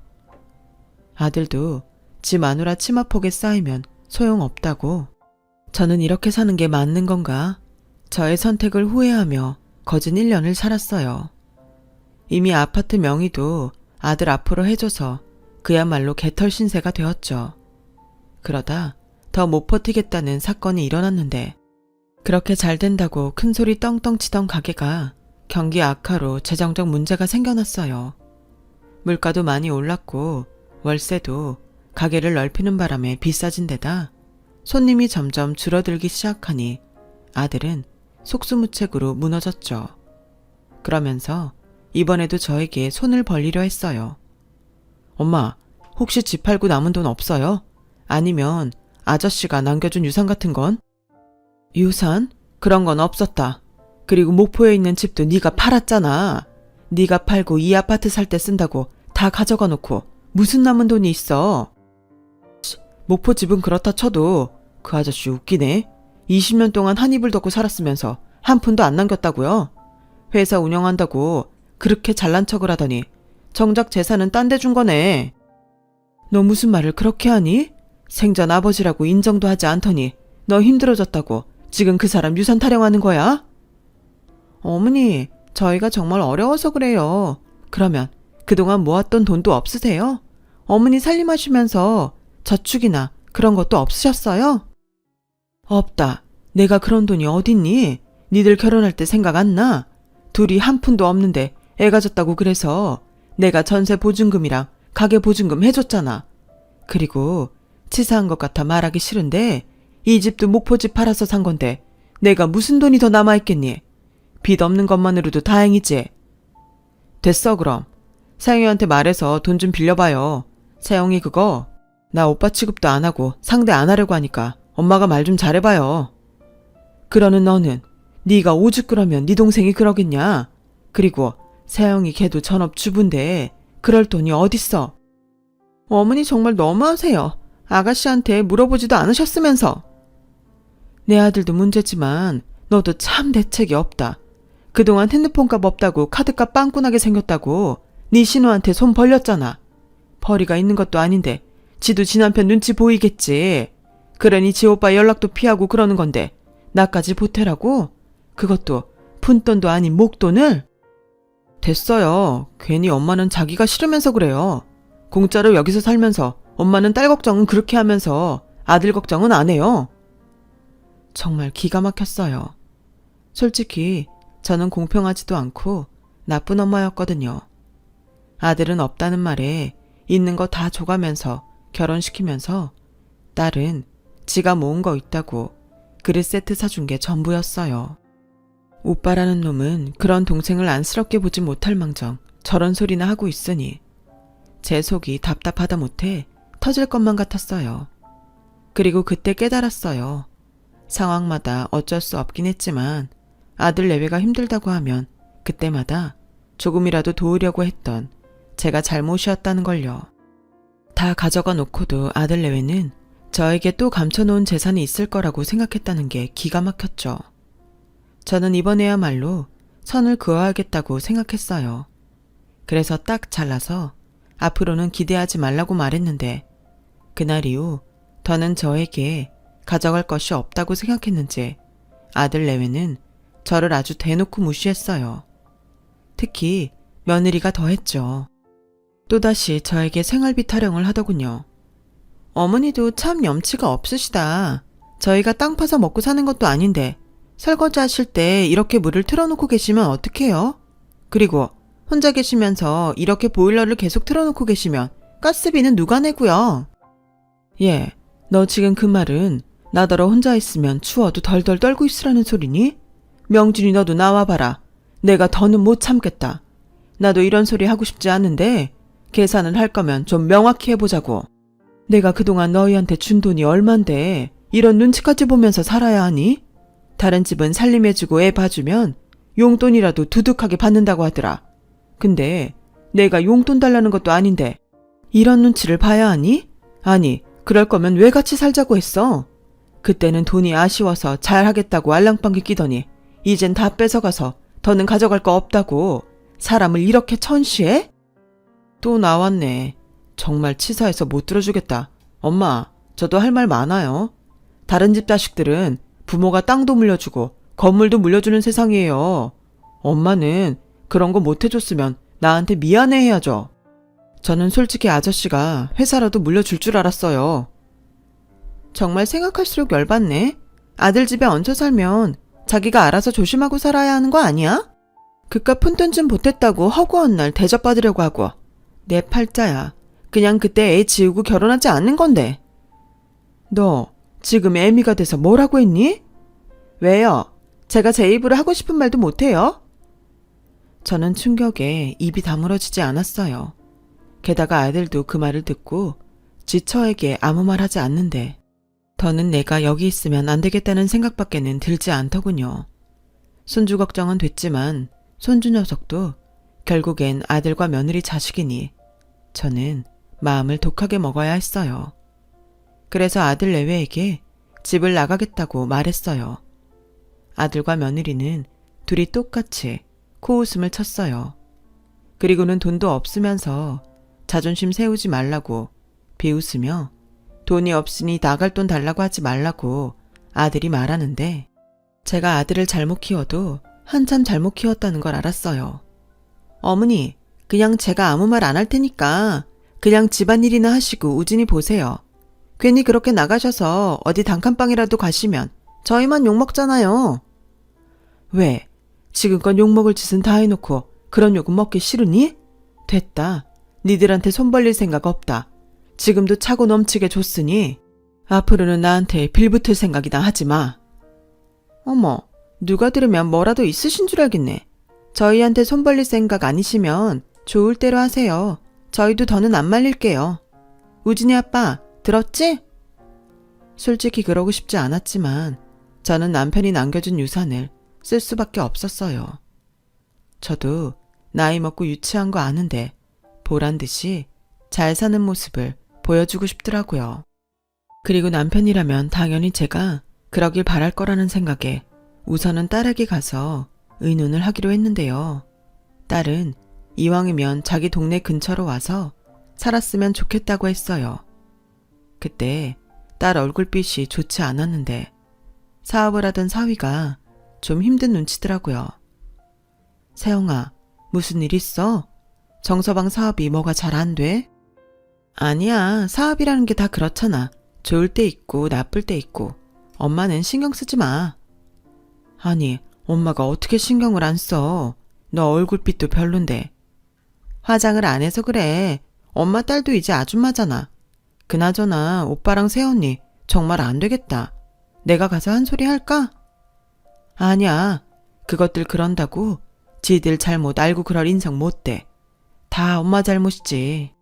아들도 지 마누라 치마폭에 쌓이면 소용없다고. 저는 이렇게 사는 게 맞는 건가? 저의 선택을 후회하며 거진 1년을 살았어요. 이미 아파트 명의도 아들 앞으로 해줘서 그야말로 개털 신세가 되었죠. 그러다 더 못 버티겠다는 사건이 일어났는데 그렇게 잘 된다고 큰소리 떵떵 치던 가게가 경기 악화로 재정적 문제가 생겨났어요. 물가도 많이 올랐고 월세도 가게를 넓히는 바람에 비싸진 데다 손님이 점점 줄어들기 시작하니 아들은 속수무책으로 무너졌죠. 그러면서 이번에도 저에게 손을 벌리려 했어요. 엄마, 혹시 집 팔고 남은 돈 없어요? 아니면 아저씨가 남겨준 유산 같은 건? 유산? 그런 건 없었다. 그리고 목포에 있는 집도 네가 팔았잖아. 네가 팔고 이 아파트 살 때 쓴다고 다 가져가 놓고 무슨 남은 돈이 있어? 목포 집은 그렇다 쳐도 그 아저씨 웃기네. 20년 동안 한 이불 덮고 살았으면서 한 푼도 안 남겼다고요? 회사 운영한다고 그렇게 잘난 척을 하더니 정작 재산은 딴 데 준 거네. 너 무슨 말을 그렇게 하니? 생전 아버지라고 인정도 하지 않더니 너 힘들어졌다고 지금 그 사람 유산 타령하는 거야? 어머니, 저희가 정말 어려워서 그래요. 그러면 그동안 모았던 돈도 없으세요? 어머니 살림하시면서 저축이나 그런 것도 없으셨어요? 없다. 내가 그런 돈이 어딨니? 니들 결혼할 때 생각 안 나? 둘이 한 푼도 없는데 애 가졌다고 그래서 내가 전세 보증금이랑 가게 보증금 해줬잖아. 그리고 치사한 것 같아 말하기 싫은데 이 집도 목포집 팔아서 산 건데 내가 무슨 돈이 더 남아있겠니? 빚 없는 것만으로도 다행이지. 됐어 그럼. 사영이한테 말해서 돈 좀 빌려봐요. 사영이 그거 나 오빠 취급도 안 하고 상대 안 하려고 하니까 엄마가 말 좀 잘해봐요. 그러는 너는 네가 오죽 그러면 네 동생이 그러겠냐? 그리고 세영이 걔도 전업주부인데 그럴 돈이 어딨어? 어머니 정말 너무하세요. 아가씨한테 물어보지도 않으셨으면서. 내 아들도 문제지만 너도 참 대책이 없다. 그동안 핸드폰값 없다고 카드값 빵꾸나게 생겼다고 네 신우한테 손 벌렸잖아. 벌이가 있는 것도 아닌데 지도 지 남편 눈치 보이겠지. 그러니 지 오빠 연락도 피하고 그러는 건데 나까지 보태라고? 그것도 푼돈도 아닌 목돈을? 됐어요. 괜히 엄마는 자기가 싫으면서 그래요. 공짜로 여기서 살면서 엄마는 딸 걱정은 그렇게 하면서 아들 걱정은 안 해요. 정말 기가 막혔어요. 솔직히 저는 공평하지도 않고 나쁜 엄마였거든요. 아들은 없다는 말에 있는 거 다 줘가면서 결혼시키면서 딸은 지가 모은 거 있다고 그릇 세트 사준 게 전부였어요. 오빠라는 놈은 그런 동생을 안쓰럽게 보지 못할 망정 저런 소리나 하고 있으니 제 속이 답답하다 못해 터질 것만 같았어요. 그리고 그때 깨달았어요. 상황마다 어쩔 수 없긴 했지만 아들 내외가 힘들다고 하면 그때마다 조금이라도 도우려고 했던 제가 잘못이었다는 걸요. 다 가져가 놓고도 아들 내외는 저에게 또 감춰놓은 재산이 있을 거라고 생각했다는 게 기가 막혔죠. 저는 이번에야말로 선을 그어야겠다고 생각했어요. 그래서 딱 잘라서 앞으로는 기대하지 말라고 말했는데 그날 이후 더는 저에게 가져갈 것이 없다고 생각했는지 아들 내외는 저를 아주 대놓고 무시했어요. 특히 며느리가 더했죠. 또다시 저에게 생활비 타령을 하더군요. 어머니도 참 염치가 없으시다. 저희가 땅 파서 먹고 사는 것도 아닌데 설거지 하실 때 이렇게 물을 틀어놓고 계시면 어떡해요? 그리고 혼자 계시면서 이렇게 보일러를 계속 틀어놓고 계시면 가스비는 누가 내고요? 예, 너 지금 그 말은 나더러 혼자 있으면 추워도 덜덜 떨고 있으라는 소리니? 명준이 너도 나와봐라. 내가 더는 못 참겠다. 나도 이런 소리 하고 싶지 않은데 계산을 할 거면 좀 명확히 해보자고. 내가 그동안 너희한테 준 돈이 얼만데 이런 눈치까지 보면서 살아야 하니? 다른 집은 살림해주고 애 봐주면 용돈이라도 두둑하게 받는다고 하더라. 근데 내가 용돈 달라는 것도 아닌데 이런 눈치를 봐야 하니? 아니, 그럴 거면 왜 같이 살자고 했어? 그때는 돈이 아쉬워서 잘하겠다고 알랑방귀 끼더니 이젠 다 뺏어가서 더는 가져갈 거 없다고 사람을 이렇게 천시해? 또 나왔네. 정말 치사해서 못 들어주겠다. 엄마, 저도 할 말 많아요. 다른 집 자식들은 부모가 땅도 물려주고 건물도 물려주는 세상이에요. 엄마는 그런 거 못 해줬으면 나한테 미안해해야죠. 저는 솔직히 아저씨가 회사라도 물려줄 줄 알았어요. 정말 생각할수록 열받네. 아들 집에 얹혀 살면 자기가 알아서 조심하고 살아야 하는 거 아니야? 그깟 푼돈 좀 보탰다고 허구한 날 대접받으려고 하고. 내 팔자야. 그냥 그때 애 지우고 결혼하지 않는 건데. 너 지금 애미가 돼서 뭐라고 했니? 왜요? 제가 제 입으로 하고 싶은 말도 못해요? 저는 충격에 입이 다물어지지 않았어요. 게다가 아들도 그 말을 듣고 지처에게 아무 말 하지 않는데 더는 내가 여기 있으면 안 되겠다는 생각밖에는 들지 않더군요. 손주 걱정은 됐지만 손주 녀석도 결국엔 아들과 며느리 자식이니 저는 마음을 독하게 먹어야 했어요. 그래서 아들 내외에게 집을 나가겠다고 말했어요. 아들과 며느리는 둘이 똑같이 코웃음을 쳤어요. 그리고는 돈도 없으면서 자존심 세우지 말라고 비웃으며 돈이 없으니 나갈 돈 달라고 하지 말라고 아들이 말하는데 제가 아들을 잘못 키워도 한참 잘못 키웠다는 걸 알았어요. 어머니, 그냥 제가 아무 말 안 할 테니까 그냥 집안일이나 하시고 우진이 보세요. 괜히 그렇게 나가셔서 어디 단칸방이라도 가시면 저희만 욕먹잖아요. 왜? 지금껏 욕먹을 짓은 다 해놓고 그런 욕은 먹기 싫으니? 됐다. 니들한테 손 벌릴 생각 없다. 지금도 차고 넘치게 줬으니 앞으로는 나한테 빌붙을 생각이나 하지 마. 어머, 누가 들으면 뭐라도 있으신 줄 알겠네. 저희한테 손 벌릴 생각 아니시면 좋을 대로 하세요. 저희도 더는 안 말릴게요. 우진이 아빠, 들었지? 솔직히 그러고 싶지 않았지만 저는 남편이 남겨준 유산을 쓸 수밖에 없었어요. 저도 나이 먹고 유치한 거 아는데 보란 듯이 잘 사는 모습을 보여주고 싶더라고요. 그리고 남편이라면 당연히 제가 그러길 바랄 거라는 생각에 우선은 딸에게 가서 의논을 하기로 했는데요. 딸은 이왕이면 자기 동네 근처로 와서 살았으면 좋겠다고 했어요. 그때 딸 얼굴빛이 좋지 않았는데 사업을 하던 사위가 좀 힘든 눈치더라고요. 세영아, 무슨 일 있어? 정서방 사업이 뭐가 잘 안 돼? 아니야, 사업이라는 게 다 그렇잖아. 좋을 때 있고 나쁠 때 있고. 엄마는 신경 쓰지 마. 아니, 엄마가 어떻게 신경을 안 써? 너 얼굴빛도 별론데. 화장을 안 해서 그래. 엄마 딸도 이제 아줌마잖아. 그나저나 오빠랑 새언니 정말 안 되겠다. 내가 가서 한 소리 할까? 아니야. 그것들 그런다고 지들 잘못 알고 그럴 인성 못 돼. 다 엄마 잘못이지.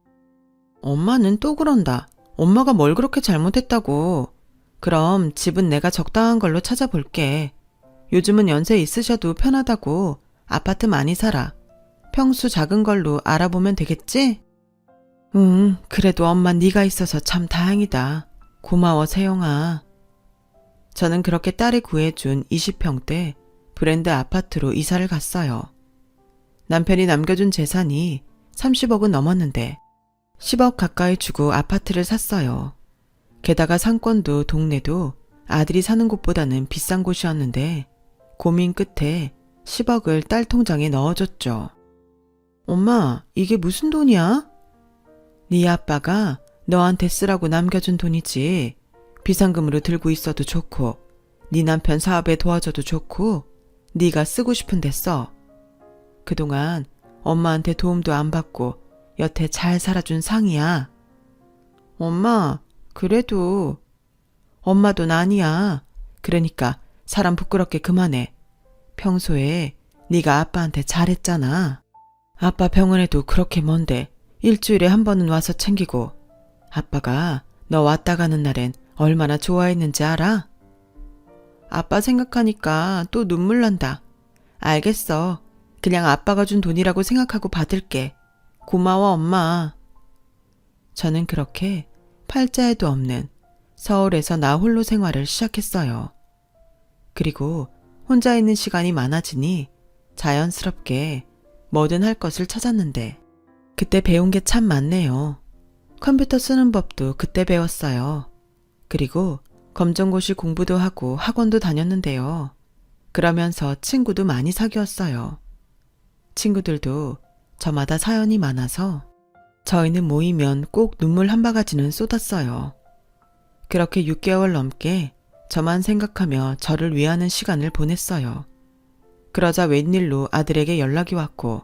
엄마는 또 그런다. 엄마가 뭘 그렇게 잘못했다고. 그럼 집은 내가 적당한 걸로 찾아볼게. 요즘은 연세 있으셔도 편하다고 아파트 많이 살아. 평수 작은 걸로 알아보면 되겠지? 응, 그래도 엄마 네가 있어서 참 다행이다. 고마워, 세영아. 저는 그렇게 딸이 구해준 20평대 브랜드 아파트로 이사를 갔어요. 남편이 남겨준 재산이 30억은 넘었는데 10억 가까이 주고 아파트를 샀어요. 게다가 상권도 동네도 아들이 사는 곳보다는 비싼 곳이었는데 고민 끝에 10억을 딸 통장에 넣어줬죠. 엄마, 이게 무슨 돈이야? 네 아빠가 너한테 쓰라고 남겨준 돈이지. 비상금으로 들고 있어도 좋고 네 남편 사업에 도와줘도 좋고 네가 쓰고 싶은 데 써. 그동안 엄마한테 도움도 안 받고 여태 잘 살아준 상이야. 엄마, 그래도 엄마 돈 아니야. 그러니까 사람 부끄럽게 그만해. 평소에 네가 아빠한테 잘했잖아. 아빠 병원에도 그렇게 먼데 일주일에 한 번은 와서 챙기고 아빠가 너 왔다 가는 날엔 얼마나 좋아했는지 알아? 아빠 생각하니까 또 눈물 난다. 알겠어. 그냥 아빠가 준 돈이라고 생각하고 받을게. 고마워, 엄마. 저는 그렇게 팔자에도 없는 서울에서 나 홀로 생활을 시작했어요. 그리고 혼자 있는 시간이 많아지니 자연스럽게 뭐든 할 것을 찾았는데 그때 배운 게 참 많네요. 컴퓨터 쓰는 법도 그때 배웠어요. 그리고 검정고시 공부도 하고 학원도 다녔는데요. 그러면서 친구도 많이 사귀었어요. 친구들도 저마다 사연이 많아서 저희는 모이면 꼭 눈물 한 바가지는 쏟았어요. 그렇게 6개월 넘게 저만 생각하며 저를 위하는 시간을 보냈어요. 그러자 웬일로 아들에게 연락이 왔고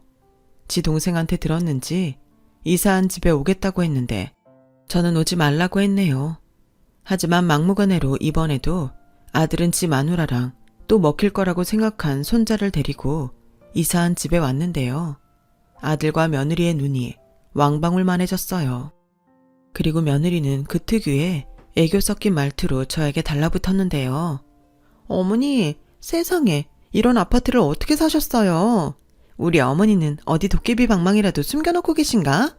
지 동생한테 들었는지 이사한 집에 오겠다고 했는데 저는 오지 말라고 했네요. 하지만 막무가내로 이번에도 아들은 지 마누라랑 또 먹힐 거라고 생각한 손자를 데리고 이사한 집에 왔는데요. 아들과 며느리의 눈이 왕방울만해졌어요. 그리고 며느리는 그 특유의 애교 섞인 말투로 저에게 달라붙었는데요. 어머니, 세상에 이런 아파트를 어떻게 사셨어요? 우리 어머니는 어디 도깨비 방망이라도 숨겨놓고 계신가?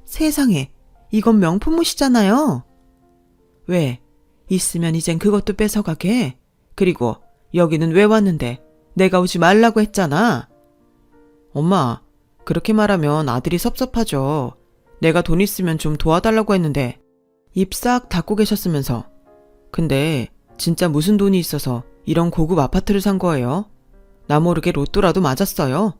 세상에, 이건 명품옷이잖아요. 왜? 있으면 이젠 그것도 뺏어가게. 그리고 여기는 왜 왔는데 내가 오지 말라고 했잖아. 엄마, 그렇게 말하면 아들이 섭섭하죠. 내가 돈 있으면 좀 도와달라고 했는데 입 싹 닫고 계셨으면서. 근데 진짜 무슨 돈이 있어서 이런 고급 아파트를 산 거예요? 나 모르게 로또라도 맞았어요.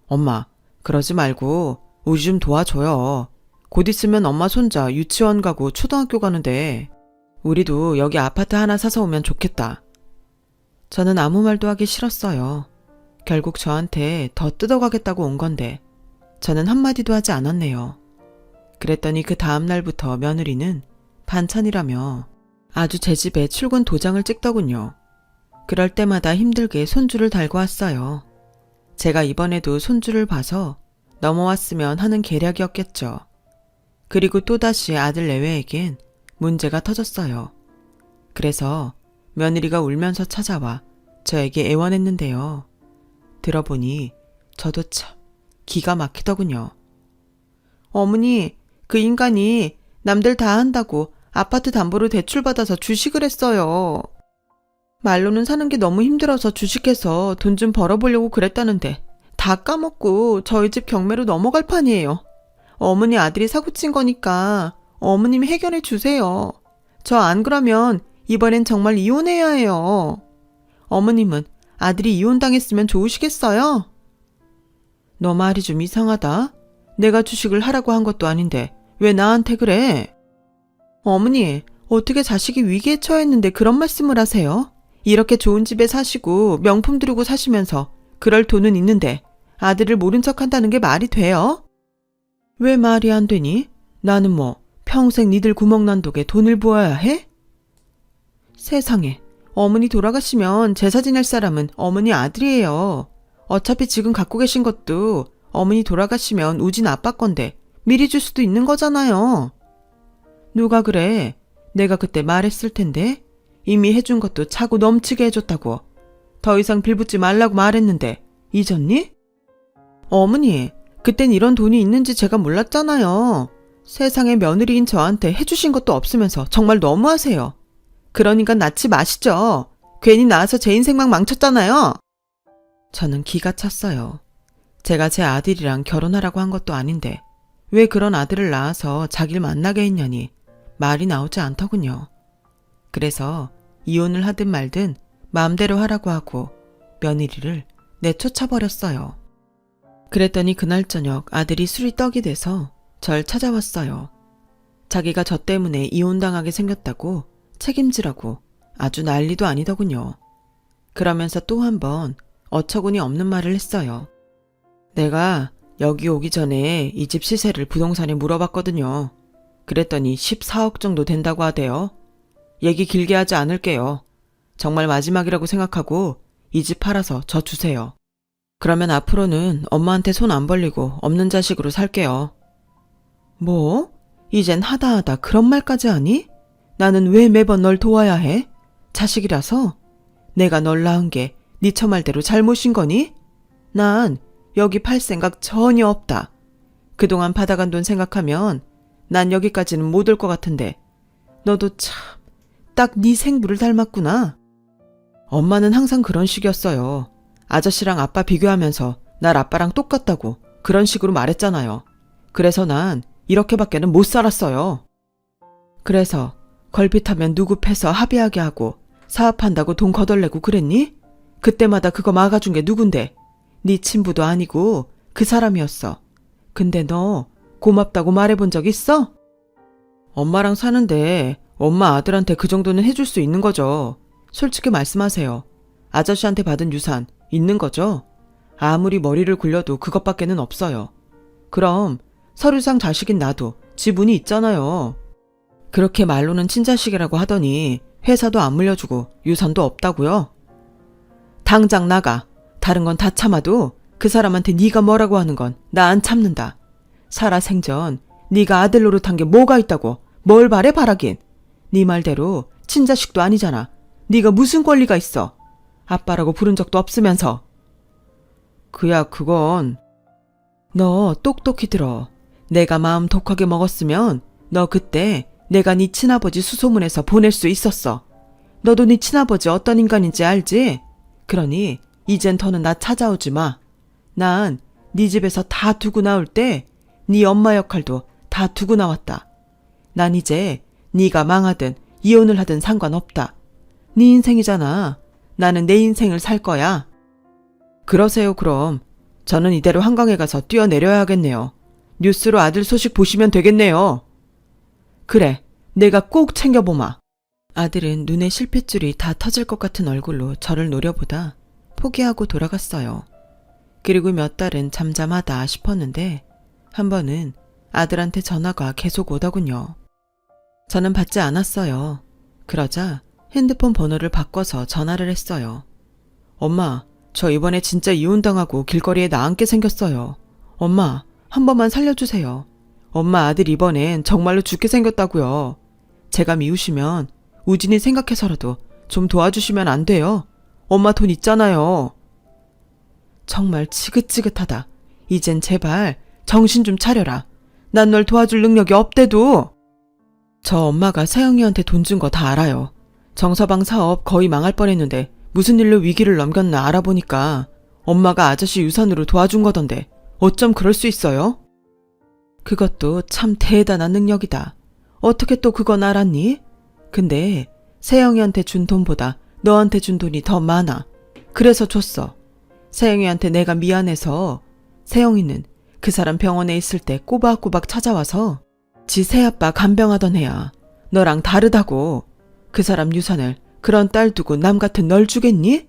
엄마, 그러지 말고 우리 좀 도와줘요. 곧 있으면 엄마 손자 유치원 가고 초등학교 가는데 우리도 여기 아파트 하나 사서 오면 좋겠다. 저는 아무 말도 하기 싫었어요. 결국 저한테 더 뜯어가겠다고 온 건데 저는 한마디도 하지 않았네요. 그랬더니 그 다음 날부터 며느리는 반찬이라며 아주 제 집에 출근 도장을 찍더군요. 그럴 때마다 힘들게 손주를 달고 왔어요. 제가 이번에도 손주를 봐서 넘어왔으면 하는 계략이었겠죠. 그리고 또다시 아들 내외에겐 문제가 터졌어요. 그래서 며느리가 울면서 찾아와 저에게 애원했는데요. 들어보니 저도 참 기가 막히더군요. 어머니, 그 인간이 남들 다 한다고 아파트 담보로 대출받아서 주식을 했어요. 말로는 사는 게 너무 힘들어서 주식해서 돈 좀 벌어보려고 그랬다는데 다 까먹고 저희 집 경매로 넘어갈 판이에요. 어머니 아들이 사고친 거니까 어머님이 해결해 주세요. 저 안 그러면 이번엔 정말 이혼해야 해요. 어머님은 아들이 이혼당했으면 좋으시겠어요? 너 말이 좀 이상하다. 내가 주식을 하라고 한 것도 아닌데 왜 나한테 그래? 어머니, 어떻게 자식이 위기에 처했는데 그런 말씀을 하세요? 이렇게 좋은 집에 사시고 명품 들고 사시면서 그럴 돈은 있는데 아들을 모른 척 한다는 게 말이 돼요? 왜 말이 안 되니? 나는 뭐 평생 니들 구멍난 독에 돈을 부어야 해? 세상에, 어머니 돌아가시면 제사 지낼 사람은 어머니 아들이에요. 어차피 지금 갖고 계신 것도 어머니 돌아가시면 우진 아빠 건데 미리 줄 수도 있는 거잖아요. 누가 그래? 내가 그때 말했을 텐데 이미 해준 것도 차고 넘치게 해줬다고. 더 이상 빌붙지 말라고 말했는데 잊었니? 어머니, 그땐 이런 돈이 있는지 제가 몰랐잖아요. 세상에 며느리인 저한테 해주신 것도 없으면서 정말 너무하세요. 그러니까 낳지 마시죠. 괜히 낳아서 제 인생만 망쳤잖아요. 저는 기가 찼어요. 제가 제 아들이랑 결혼하라고 한 것도 아닌데 왜 그런 아들을 낳아서 자기를 만나게 했냐니 말이 나오지 않더군요. 그래서 이혼을 하든 말든 마음대로 하라고 하고 며느리를 내쫓아버렸어요. 그랬더니 그날 저녁 아들이 술이 떡이 돼서 절 찾아왔어요. 자기가 저 때문에 이혼당하게 생겼다고 책임지라고 아주 난리도 아니더군요. 그러면서 또 한 번 어처구니 없는 말을 했어요. 내가 여기 오기 전에 이 집 시세를 부동산에 물어봤거든요. 그랬더니 14억 정도 된다고 하대요. 얘기 길게 하지 않을게요. 정말 마지막이라고 생각하고 이 집 팔아서 저 주세요. 그러면 앞으로는 엄마한테 손 안 벌리고 없는 자식으로 살게요. 뭐? 이젠 하다 그런 말까지 하니? 나는 왜 매번 널 도와야 해? 자식이라서? 내가 널 낳은 게 네 처말대로 잘못인 거니? 난 여기 팔 생각 전혀 없다. 그동안 받아간 돈 생각하면 난 여기까지는 못 올 것 같은데 너도 참 딱 네 생부를 닮았구나. 엄마는 항상 그런 식이었어요. 아저씨랑 아빠 비교하면서 날 아빠랑 똑같다고 그런 식으로 말했잖아요. 그래서 난 이렇게밖에는 못 살았어요. 그래서 걸핏하면 누구 패서 합의하게 하고 사업한다고 돈 거덜내고 그랬니? 그때마다 그거 막아준 게 누군데? 네 친부도 아니고 그 사람이었어. 근데 너 고맙다고 말해본 적 있어? 엄마랑 사는데 엄마 아들한테 그 정도는 해줄 수 있는 거죠. 솔직히 말씀하세요. 아저씨한테 받은 유산 있는 거죠? 아무리 머리를 굴려도 그것밖에는 없어요. 그럼 서류상 자식인 나도 지분이 있잖아요. 그렇게 말로는 친자식이라고 하더니 회사도 안 물려주고 유산도 없다고요? 당장 나가. 다른 건 다 참아도 그 사람한테 네가 뭐라고 하는 건 나 안 참는다. 살아생전 네가 아들 노릇한 게 뭐가 있다고 뭘 바래 바라긴. 네 말대로 친자식도 아니잖아. 네가 무슨 권리가 있어. 아빠라고 부른 적도 없으면서. 그야 그건. 너 똑똑히 들어. 내가 마음 독하게 먹었으면 너 그때 내가 네 친아버지 수소문해서 보낼 수 있었어. 너도 네 친아버지 어떤 인간인지 알지? 그러니 이젠 더는 나 찾아오지 마. 난 네 집에서 다 두고 나올 때 네 엄마 역할도 다 두고 나왔다. 난 이제 네가 망하든 이혼을 하든 상관없다. 네 인생이잖아. 나는 내 인생을 살 거야. 그러세요 그럼. 저는 이대로 한강에 가서 뛰어내려야겠네요. 뉴스로 아들 소식 보시면 되겠네요. 그래, 내가 꼭 챙겨보마. 아들은 눈에 실핏줄이 다 터질 것 같은 얼굴로 저를 노려보다 포기하고 돌아갔어요. 그리고 몇 달은 잠잠하다 싶었는데 한 번은 아들한테 전화가 계속 오더군요. 저는 받지 않았어요. 그러자 핸드폰 번호를 바꿔서 전화를 했어요. 엄마, 저 이번에 진짜 이혼당하고 길거리에 나앉게 생겼어요. 엄마, 한 번만 살려주세요. 엄마 아들 이번엔 정말로 죽게 생겼다고요. 제가 미우시면 우진이 생각해서라도 좀 도와주시면 안 돼요? 엄마 돈 있잖아요. 정말 지긋지긋하다. 이젠 제발 정신 좀 차려라. 난 널 도와줄 능력이 없대도. 저 엄마가 세영이한테 돈 준 거 다 알아요. 정서방 사업 거의 망할 뻔했는데 무슨 일로 위기를 넘겼나 알아보니까 엄마가 아저씨 유산으로 도와준 거던데 어쩜 그럴 수 있어요? 그것도 참 대단한 능력이다. 어떻게 또 그건 알았니? 근데 세영이한테 준 돈보다 너한테 준 돈이 더 많아. 그래서 줬어. 세영이한테 내가 미안해서 세영이는 그 사람 병원에 있을 때 꼬박꼬박 찾아와서 지 새아빠 간병하던 애야. 너랑 다르다고. 그 사람 유산을 그런 딸 두고 남 같은 널 주겠니?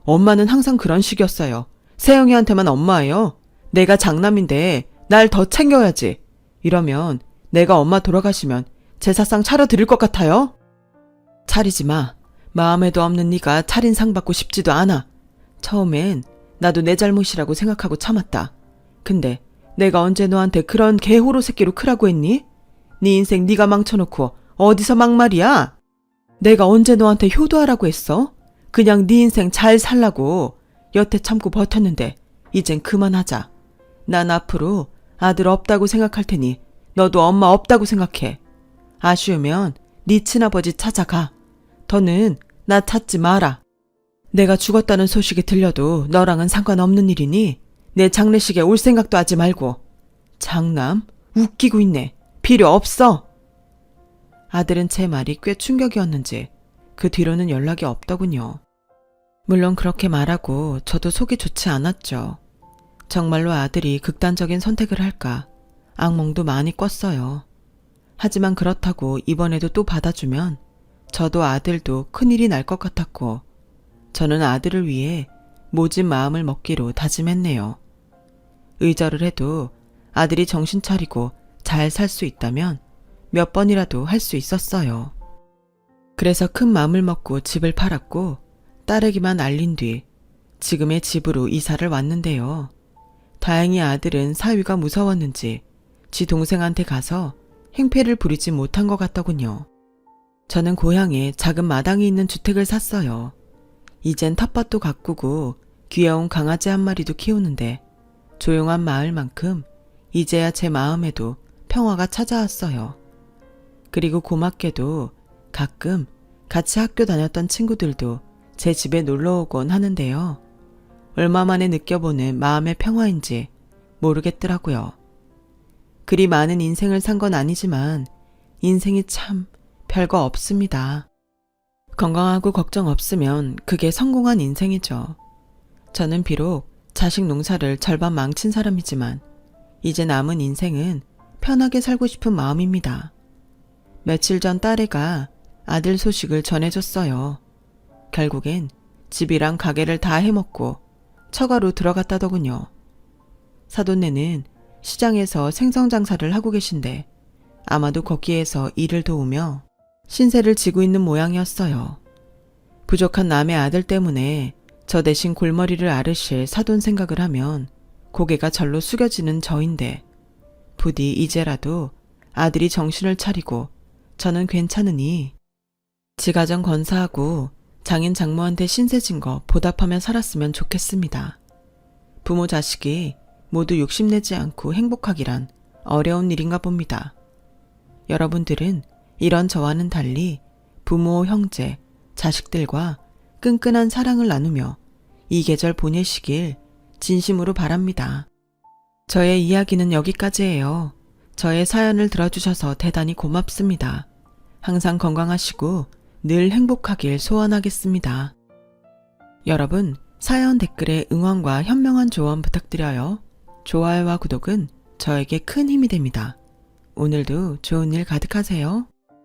엄마는 항상 그런 식이었어요. 세영이한테만 엄마예요. 내가 장남인데 날 더 챙겨야지. 이러면 내가 엄마 돌아가시면 제사상 차려드릴 것 같아요? 차리지 마. 마음에도 없는 네가 차린상 받고 싶지도 않아. 처음엔 나도 내 잘못이라고 생각하고 참았다. 근데 내가 언제 너한테 그런 개호로 새끼로 크라고 했니? 네 인생 네가 망쳐놓고 어디서 막말이야? 내가 언제 너한테 효도하라고 했어? 그냥 네 인생 잘 살라고 여태 참고 버텼는데 이젠 그만하자. 난 앞으로 아들 없다고 생각할 테니 너도 엄마 없다고 생각해. 아쉬우면 네 친아버지 찾아가. 더는 나 찾지 마라. 내가 죽었다는 소식이 들려도 너랑은 상관없는 일이니 내 장례식에 올 생각도 하지 말고. 장남? 웃기고 있네. 필요 없어. 아들은 제 말이 꽤 충격이었는지 그 뒤로는 연락이 없더군요. 물론 그렇게 말하고 저도 속이 좋지 않았죠. 정말로 아들이 극단적인 선택을 할까 악몽도 많이 꿨어요. 하지만 그렇다고 이번에도 또 받아주면 저도 아들도 큰일이 날 것 같았고 저는 아들을 위해 모진 마음을 먹기로 다짐했네요. 의절을 해도 아들이 정신 차리고 잘 살 수 있다면 몇 번이라도 할 수 있었어요. 그래서 큰 마음을 먹고 집을 팔았고 딸에게만 알린 뒤 지금의 집으로 이사를 왔는데요. 다행히 아들은 사위가 무서웠는지 지 동생한테 가서 행패를 부리지 못한 것 같더군요. 저는 고향에 작은 마당이 있는 주택을 샀어요. 이젠 텃밭도 가꾸고 귀여운 강아지 한 마리도 키우는데 조용한 마을만큼 이제야 제 마음에도 평화가 찾아왔어요. 그리고 고맙게도 가끔 같이 학교 다녔던 친구들도 제 집에 놀러 오곤 하는데요. 얼마 만에 느껴보는 마음의 평화인지 모르겠더라고요. 그리 많은 인생을 산 건 아니지만 인생이 참 별거 없습니다. 건강하고 걱정 없으면 그게 성공한 인생이죠. 저는 비록 자식 농사를 절반 망친 사람이지만 이제 남은 인생은 편하게 살고 싶은 마음입니다. 며칠 전 딸애가 아들 소식을 전해줬어요. 결국엔 집이랑 가게를 다 해먹고 처가로 들어갔다더군요. 사돈네는 시장에서 생선장사를 하고 계신데 아마도 거기에서 일을 도우며 신세를 지고 있는 모양이었어요. 부족한 남의 아들 때문에 저 대신 골머리를 앓으실 사돈 생각을 하면 고개가 절로 숙여지는 저인데 부디 이제라도 아들이 정신을 차리고 저는 괜찮으니 지가정 건사하고 장인 장모한테 신세진 거 보답하며 살았으면 좋겠습니다. 부모 자식이 모두 욕심내지 않고 행복하기란 어려운 일인가 봅니다. 여러분들은 이런 저와는 달리 부모, 형제, 자식들과 끈끈한 사랑을 나누며 이 계절 보내시길 진심으로 바랍니다. 저의 이야기는 여기까지예요. 저의 사연을 들어주셔서 대단히 고맙습니다. 항상 건강하시고 늘 행복하길 소원하겠습니다. 여러분, 사연 댓글에 응원과 현명한 조언 부탁드려요. 좋아요와 구독은 저에게 큰 힘이 됩니다. 오늘도 좋은 일 가득하세요.